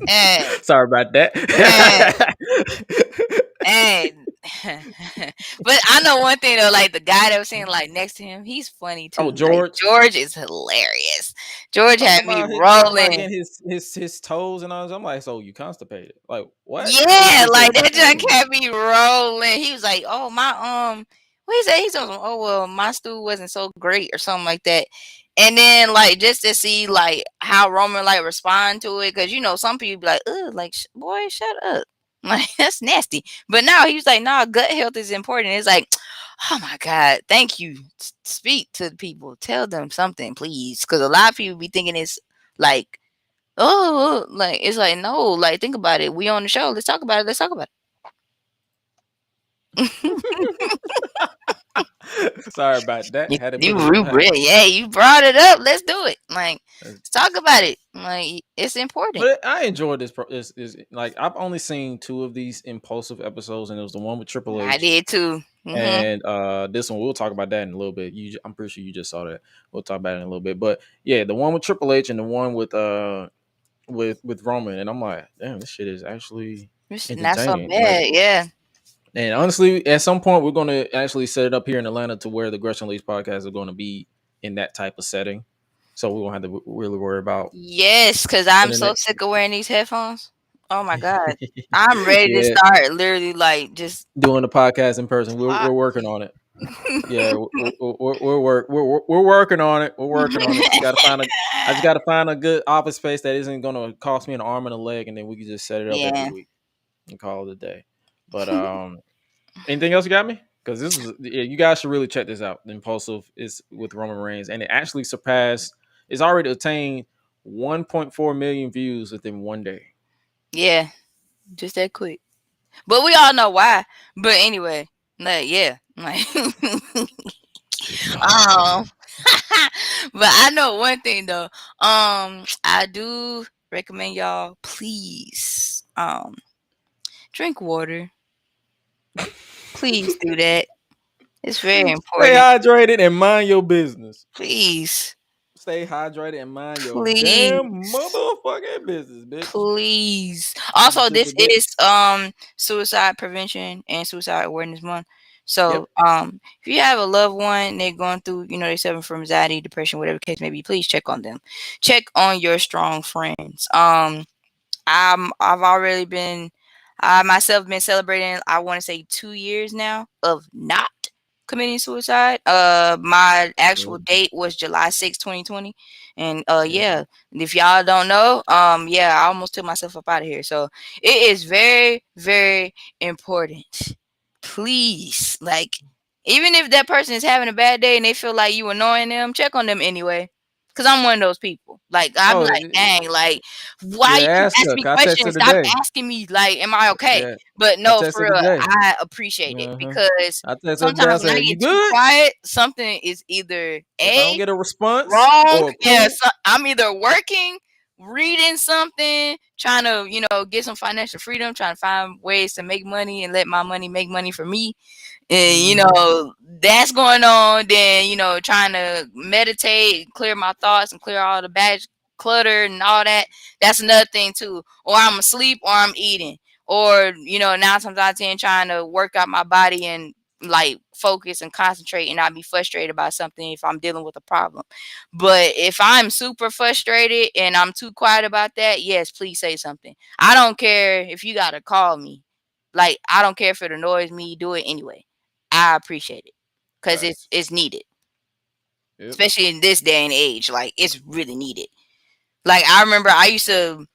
and Sorry about that. and but I know one thing though, like the guy that was sitting like next to him, he's funny too. Oh, George. Like, George is hilarious. George had me About rolling. getting his toes and all. I'm like, so you constipated? Like what? Yeah, like that just kept me rolling. He was like, "Oh my what he say?" He told him, "Oh well, my stool wasn't so great" or something like that. And then like just to see like how Roman like respond to it, because you know some people be like, "Ugh, like boy, shut up." Like that's nasty. But now he was like, "Nah, gut health is important." It's like, oh my god, thank you. Speak to the people, tell them something, please, because a lot of people be thinking it's like, oh, like it's like no, like think about it. We on the show. Let's talk about it. Let's talk about it. Sorry about that. Had to You brought it up. Let's do it. Like let's talk about it. Like it's important. But I enjoyed this. Is like I've only seen 2 of these impulsive episodes, and it was the one with Triple H. I did too. And this one we'll talk about that in a little bit. I'm pretty sure you just saw that. We'll talk about it in a little bit. But yeah, the one with Triple H and the one with Roman, and I'm like, damn, this shit is actually It's not so entertaining. bad. Like, yeah. and honestly, at some point we're going to actually set it up here in Atlanta to where the GRESH UNLEASHED podcast are going to be in that type of setting. So we won't have to really worry about. Yes, because I'm so sick of wearing these headphones. Oh my god, I'm ready to start literally like just doing the podcast in person. We're working on it. Yeah, we're working on it. We're working on it. I just gotta find a good office space that isn't gonna cost me an arm and a leg, and then we can just set it up every week and call it a day. But anything else you got me? Because this is you guys should really check this out. The Impulsive is with Roman Reigns, and it actually surpassed. It's already attained 1.4 million views within one day. Yeah, just that quick. But we all know why. But anyway, like yeah, like but I know one thing though. I do recommend y'all please drink water. Please do that. It's very important. Stay hydrated and mind your business. Please. Stay hydrated and mind your damn motherfucking business, bitch. Please. Also, this is Suicide Prevention and Suicide Awareness Month. So, if you have a loved one, they're going through, they're suffering from anxiety, depression, whatever case may be, please check on them. Check on your strong friends. I've already been, myself been celebrating, I want to say 2 years now of not committing suicide. My actual date was July 6, 2020. And yeah, if y'all don't know, I almost took myself up out of here. So it is very, very important. Please, like, even if that person is having a bad day and they feel like you annoying them, check on them anyway. Cause I'm one of those people. Like I'm like, dang, like, why you ask me questions? Stop asking me, like, am I okay? Yeah. But no, for real, I appreciate it because sometimes when I get too quiet, something is either I don't get a response wrong. I'm either working, reading something, trying to, get some financial freedom, trying to find ways to make money and let my money make money for me. And, that's going on. Then, trying to meditate, clear my thoughts and clear all the bad clutter and all that. That's another thing too. Or I'm asleep or I'm eating. Or, 9 times out of 10 trying to work out my body and like focus and concentrate and not be frustrated about something if I'm dealing with a problem. But if I'm super frustrated and I'm too quiet about that, yes, please say something. I don't care if you gotta call me. Like, I don't care if it annoys me, do it anyway. I appreciate it because it's needed. Yep. Especially in this day and age. Like, it's really needed. Like, I remember I used to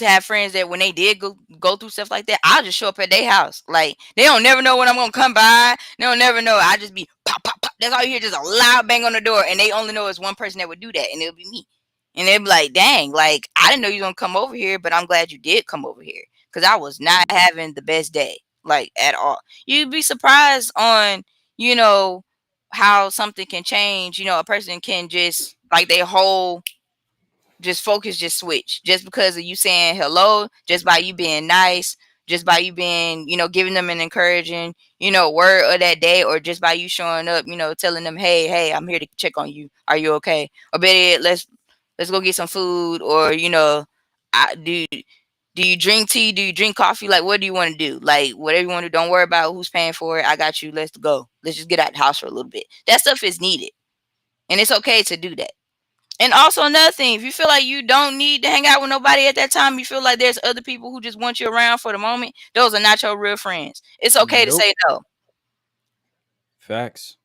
have friends that when they did go through stuff like that, I'll just show up at their house. Like, they don't never know when I'm gonna come by. They don't never know. I just be pop, pop, pop. That's all you hear, just a loud bang on the door. And they only know it's one person that would do that, and it'll be me. And they'd be like, dang, like, I didn't know you were gonna come over here, but I'm glad you did come over here. Because I was not having the best day. like at all. You'd be surprised on, you know, how something can change. You know, a person can just like their whole just focus just switch just because of you saying hello, just by you being nice, just by you being, you know, giving them an encouraging, you know, word of that day, or just by you showing up, you know, telling them, hey, I'm here to check on you. Are you okay? Or better yet, let's go get some food. Or, you know, do you drink tea? Do you drink coffee? Like, what do you want to do? Like, whatever you want to do, don't worry about who's paying for it. I got you. Let's go. Let's just get out the house for a little bit. That stuff is needed. And it's okay to do that. And also another thing, if you feel like you don't need to hang out with nobody at that time, you feel like there's other people who just want you around for the moment, those are not your real friends. It's okay to say no. Facts.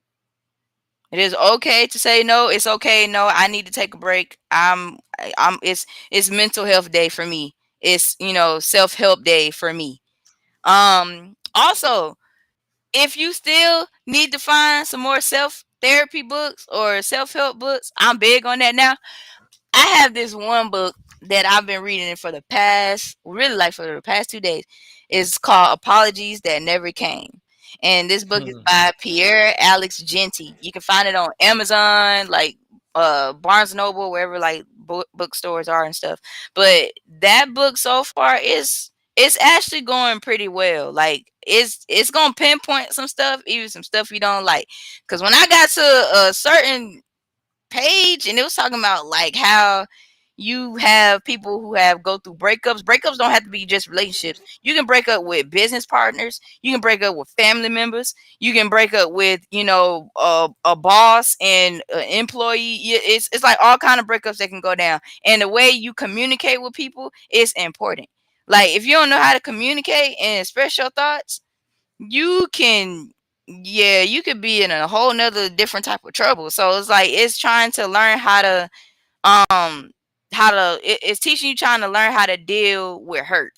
It is okay to say no. It's okay. No, I need to take a break. It's mental health day for me. It's, you know, self-help day for me. Also, if you still need to find some more self-therapy books or self-help books, I'm big on that now. I have this one book that I've been reading for the past, really like for the past 2 days. It's called Apologies That Never Came. And this book is by Pierre Alex Genty. You can find it on Amazon, like Barnes Noble, wherever like bookstores are and stuff. But that book so far it's actually going pretty well. Like it's gonna pinpoint some stuff, even some stuff you don't like. Because when I got to a certain page and it was talking about like how you have people who have go through breakups. Breakups don't have to be just relationships. You can break up with business partners. You can break up with family members. You can break up with, you know, a boss and an employee. It's like all kind of breakups that can go down. And the way you communicate with people is important. Like if you don't know how to communicate and express your thoughts, you can, yeah, you could be in a whole nother different type of trouble. So it's like it's trying to learn how to it's teaching you trying to learn how to deal with hurt.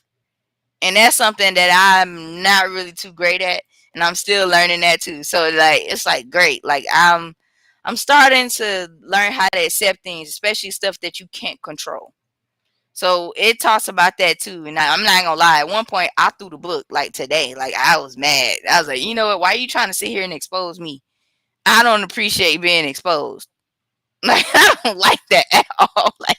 And that's something that I'm not really too great at, and I'm still learning that too. So like it's like great. Like I'm starting to learn how to accept things, especially stuff that you can't control. So it talks about that too. And I'm not gonna lie, at one point I threw the book like today. Like I was mad. I was like, you know what, why are you trying to sit here and expose me? I don't appreciate being exposed. Like I don't like that at all. Like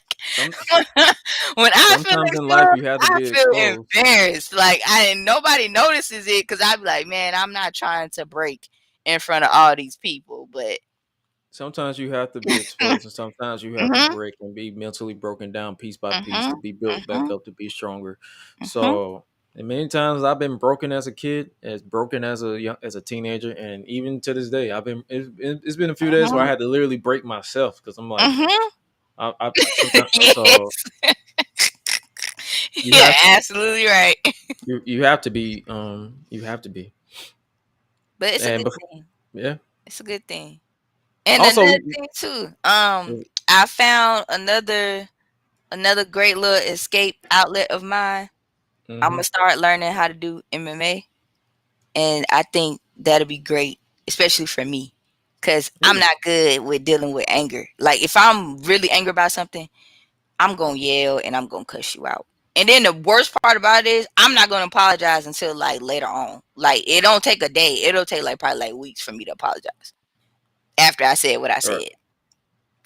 when I feel Sometimes in life you have to I be feel exposed. embarrassed. Like nobody notices it because I'd be like, man, I'm not trying to break in front of all these people. But Sometimes you have to be exposed, and sometimes you have to mhm, break and be mentally broken down piece by piece mhm, to be built back mhm, up to be stronger. mhm, So, and many times I've been broken as a kid, as broken as a teenager, and even to this day, it's been a few days where I mhm, had to literally break myself because I'm like, mhm. I sometimes so Yes. you Yeah, have absolutely right. you have to be you have to be. But it's a And good before, thing. yeah. It's a good thing. And Also, another thing too, I found another great little escape outlet of mine. I'm mm-hmm. gonna start learning how to do MMA, and I think that'll be great, especially for me, because I'm not good with dealing with anger. Like if I'm really angry about something, I'm gonna yell and I'm gonna cuss you out. And then the worst part about it is I'm not gonna apologize until like later on. Like it don't take a day. It'll take like probably like weeks for me to apologize after I said what I Right. said.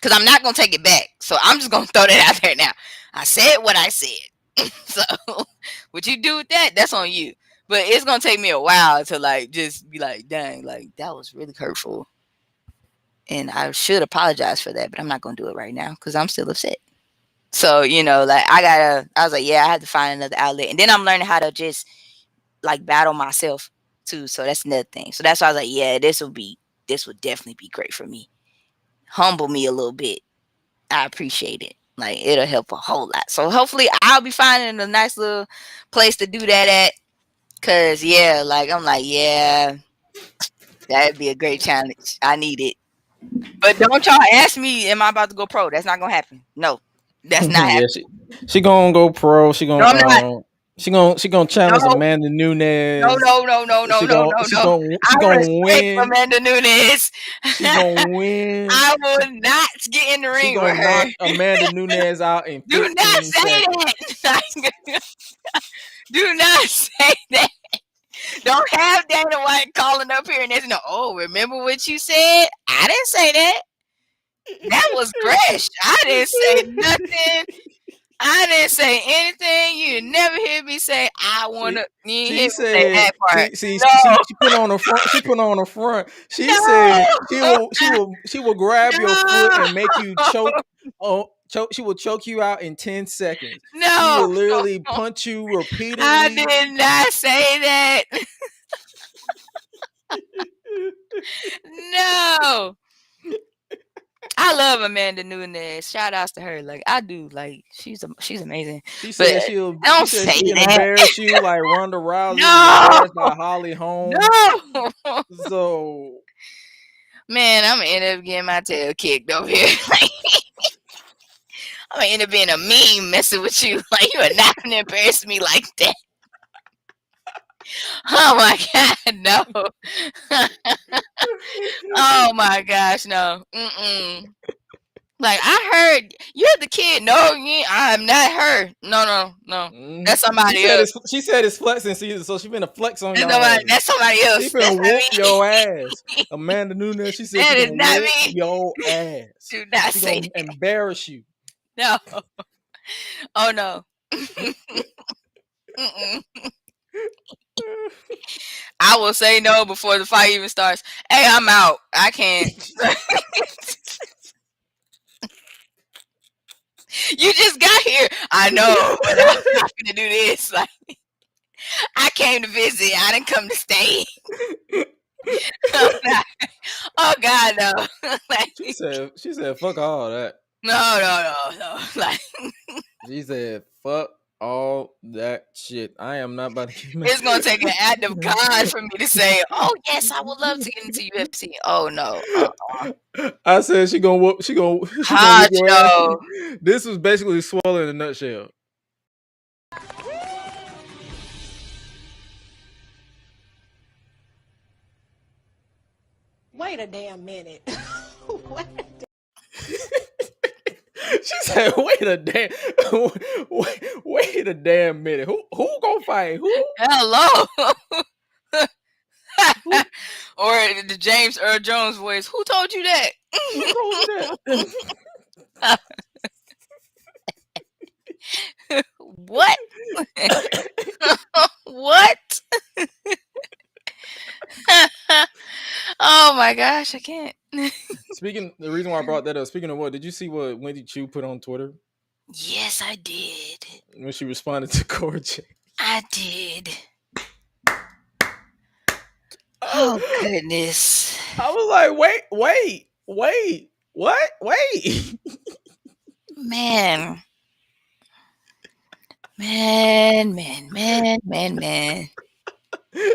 Cause I'm not gonna take it back. So I'm just gonna throw that out there now. I said what I said. So what you do with that, that's on you. But it's gonna take me a while to like just be like, dang, like that was really hurtful. And I should apologize for that, but I'm not gonna do it right now because I'm still upset. So, you know, like I was like, yeah, I had to find another outlet. And then I'm learning how to just like battle myself too. So that's another thing. So that's why I was like, yeah, this would definitely be great for me. Humble me a little bit. I appreciate it. Like it'll help a whole lot. So hopefully I'll be finding a nice little place to do that at. Cause yeah, like I'm like, yeah, that'd be a great challenge. I need it. But don't y'all ask me, am I about to go pro? That's not gonna happen. No. That's not Yeah, happening. she gonna go pro. No, I'm not. She gonna challenge No, Amanda no, Nunes. no, no, no, no, no, no, no. She I gonna respect win. Amanda Nunes. She gonna win. I will not get in the She ring gonna with her. knock Amanda Nunes out in Do not 15 say seconds. that. Do not say that. Don't have Dana White calling up here and there's no, oh, remember what you said? I didn't say that. That was Gresh. I didn't say nothing. I didn't say anything. You never hear me say I wanna. You ain't hear me say that part. she No. put on the front. She put on the front. She No. said she will grab your foot and make you choke. Oh, she will choke you out in 10 seconds. No. She will literally punch you repeatedly. I did not say that. No. I love Amanda Nunes. Shout outs to her. Like I do. Like she's amazing. She said she'll say that. Embarrass you like Ronda Rousey No. embarrassed by Holly Holm. No. So man, I'm gonna end up getting my tail kicked over here. I'm gonna end up being a meme messing with you. Like you are not gonna embarrass me like that. Oh my god, no. Oh my gosh, no. Like I heard you're the kid. No, I'm not her. No. That's somebody else. She said it's flexing season, so she been a flex on y'all. That's somebody else. She been whoop your ass. Amanda Nunes, she said that she is not whoop me. your ass. Do not she say gonna embarrass you. No. Oh no. I will say no before the fight even starts. Hey, I'm out. I can't. You just got here. I know, but I'm not gonna do this. Like, I came to visit. I didn't come to stay. Oh God, no. Like, she said, fuck all that. No. Like, she said, fuck all that shit. I am not about to keep it's gonna take an act of God for me to say, oh yes, I would love to get into UFC. Oh no. I said she gonna whoop your ass. This was basically Suela in a nutshell. Wait a damn minute. She said, wait a damn minute. Who gonna fight? Who? Hello. Or the James Earl Jones voice. Who told you that? Who told you that? What? What? Oh my gosh, I can't. The reason why I brought that up, speaking of what, did you see what Wendy Chu put on Twitter? Yes, I did. When she responded to Cora J. I did. Oh goodness. I was like, wait. What? Wait. Man.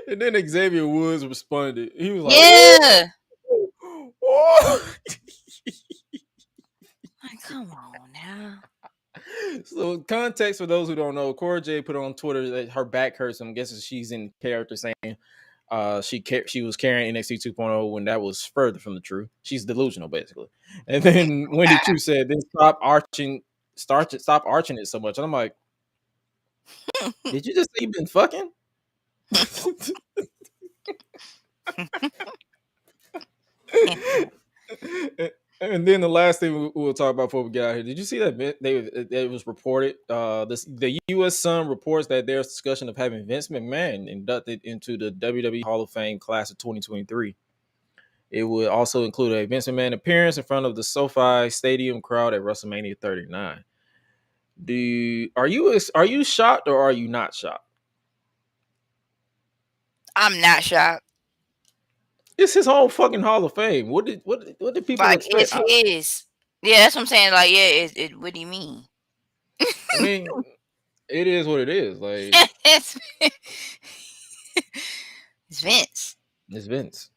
And then Xavier Woods responded. He was like, yeah. Whoa. Like, come on now. So context for those who don't know, Cora J put on Twitter that her back hurts. I'm guessing she's in character saying she was carrying NXT 2.0 when that was further from the truth. She's delusional, basically. And then Wendy Chu said, "Then stop arching it so much." And I'm like, did you just say you've been fucking? And then the last thing we'll talk about before we get out here, did you see that it was reported? The U.S. Sun reports that there's discussion of having Vince McMahon inducted into the WWE Hall of Fame class of 2023. It would also include a Vince McMahon appearance in front of the SoFi Stadium crowd at WrestleMania 39. Are you shocked or are you not shocked? I'm not shocked. It's his whole fucking Hall of Fame. What did people like expect? It's his. Yeah, that's what I'm saying. Like, yeah, what do you mean? I mean, it is what it is. Like, it's Vince. It's Vince.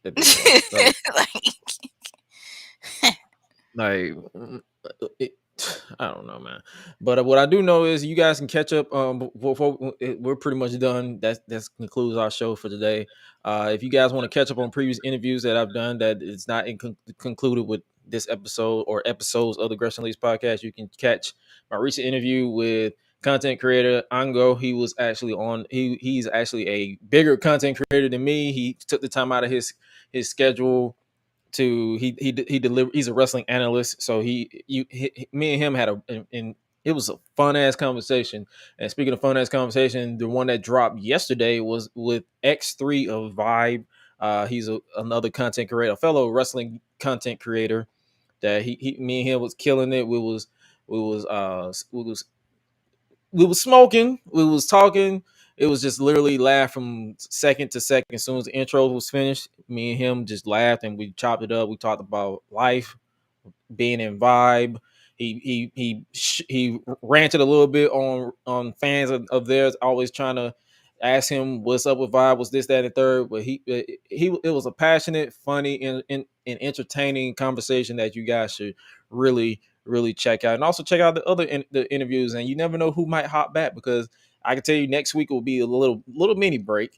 I don't know, man. But what I do know is you guys can catch up. We're pretty much done. That concludes our show for today. If you guys want to catch up on previous interviews that I've done that it's not concluded with this episode or episodes of the Gresh Unleashed podcast, you can catch my recent interview with content creator. Ango, he was actually on. He's actually a bigger content creator than me. He took the time out of his schedule to he deliver. He's a wrestling analyst, so me and him had and it was a fun ass conversation. And speaking of fun ass conversation, the one that dropped yesterday was with X3 of Vibe. He's another content creator, a fellow wrestling content creator. That me and him was killing it. We was smoking, we was talking. It was just literally laugh from second to second. As soon as the intro was finished, me and him just laughed and we chopped it up. We talked about life, being in Vibe. He ranted a little bit on fans of theirs, always trying to ask him what's up with Vibe, was this, that, and third. But it was a passionate, funny, and entertaining conversation that you guys should really check out, and also check out the interviews. And you never know who might hop back, because I can tell you next week will be a little mini break,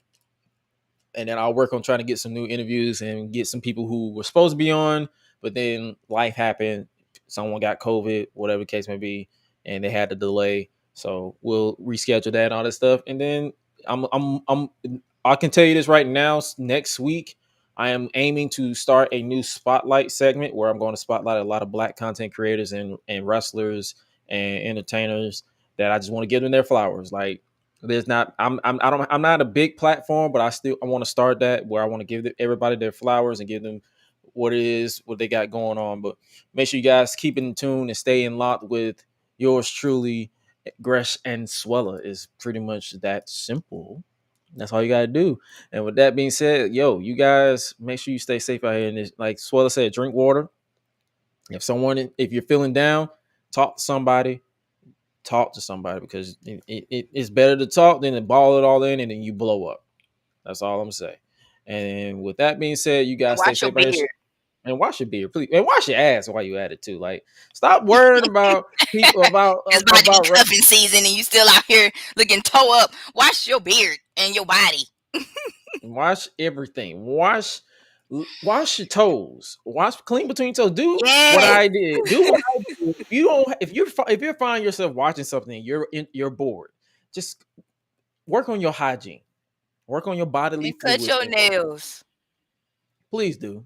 and then I'll work on trying to get some new interviews and get some people who were supposed to be on, but then life happened. Someone got COVID, whatever the case may be, and they had to delay. So we'll reschedule that and all that stuff. And then I can tell you this right now. Next week, I am aiming to start a new spotlight segment where I'm going to spotlight a lot of Black content creators and wrestlers and entertainers that I just want to give them their flowers. Like, there's not, I'm not a big platform, but I want to start that where I want to give everybody their flowers and give them what they got going on. But make sure you guys keep in tune and stay in locked with yours truly, Gresh and Suela. Is pretty much that simple. That's all you gotta do. And with that being said, you guys make sure you stay safe out here. And like Suela said, drink water. If you're feeling down, talk to somebody, because it's better to talk than to ball it all in and then you blow up. That's all I'm saying. And with that being said, you guys stay safe out here. And wash your beard, please. And wash your ass while you at it too. Like, stop worrying about people about cuffing season and you still out here looking toe up. Wash your beard and your body. Wash everything. Wash your toes. Clean between toes. Do what I did. Do what I did. If you find yourself watching something and you're bored, just work on your hygiene. Work on your bodily fluids. Cut your nails. Please do.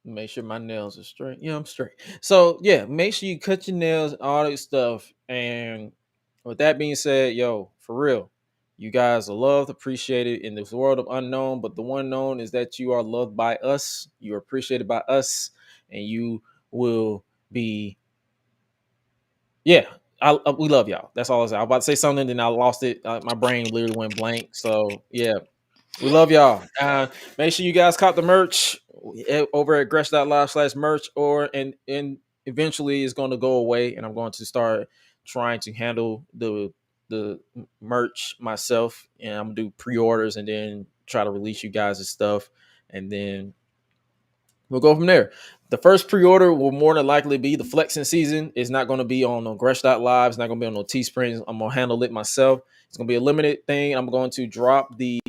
Make sure my nails are straight. Yeah, I'm straight. So yeah, make sure you cut your nails, all that stuff. And with that being said, for real, you guys are loved, appreciated in this world of unknown. But the one known is that you are loved by us. You are appreciated by us, and you will be. Yeah, we love y'all. That's all I was. I was about to say something, then I lost it. My brain literally went blank. So yeah. We love y'all. Make sure you guys cop the merch over at gresh.live/merch, and eventually it's going to go away, and I'm going to start trying to handle the merch myself, and I'm gonna do pre-orders and then try to release you guys' stuff, and then we'll go from there. The first pre-order will more than likely be the flexing season. It's not going to be on no Gresh.live. It's not going to be on no Teespring. I'm going to handle it myself. It's going to be a limited thing. I'm going to drop the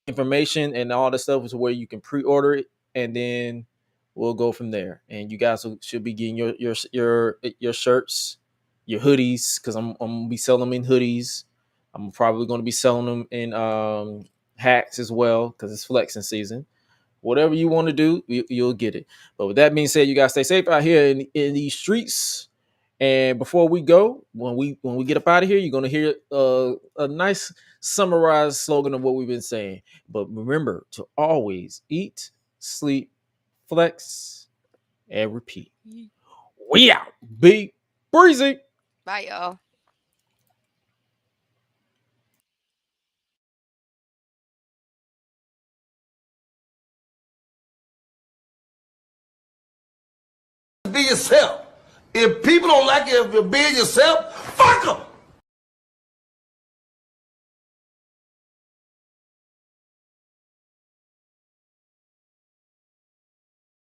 information and all the stuff is where you can pre-order it, and then we'll go from there. And you guys should be getting your shirts, your hoodies, because I'm gonna be selling them in hoodies. I'm probably going to be selling them in hats as well, because it's flexing season. Whatever you want to do, you'll get it. But with that being said, you guys stay safe out here in these streets. And before we go, when we get up out of here, you're gonna hear a nice summarized slogan of what we've been saying. But remember to always eat, sleep, flex, and repeat. We out. Be breezy. Bye, y'all. Be yourself. If people don't like it, if you're being yourself, fuck them.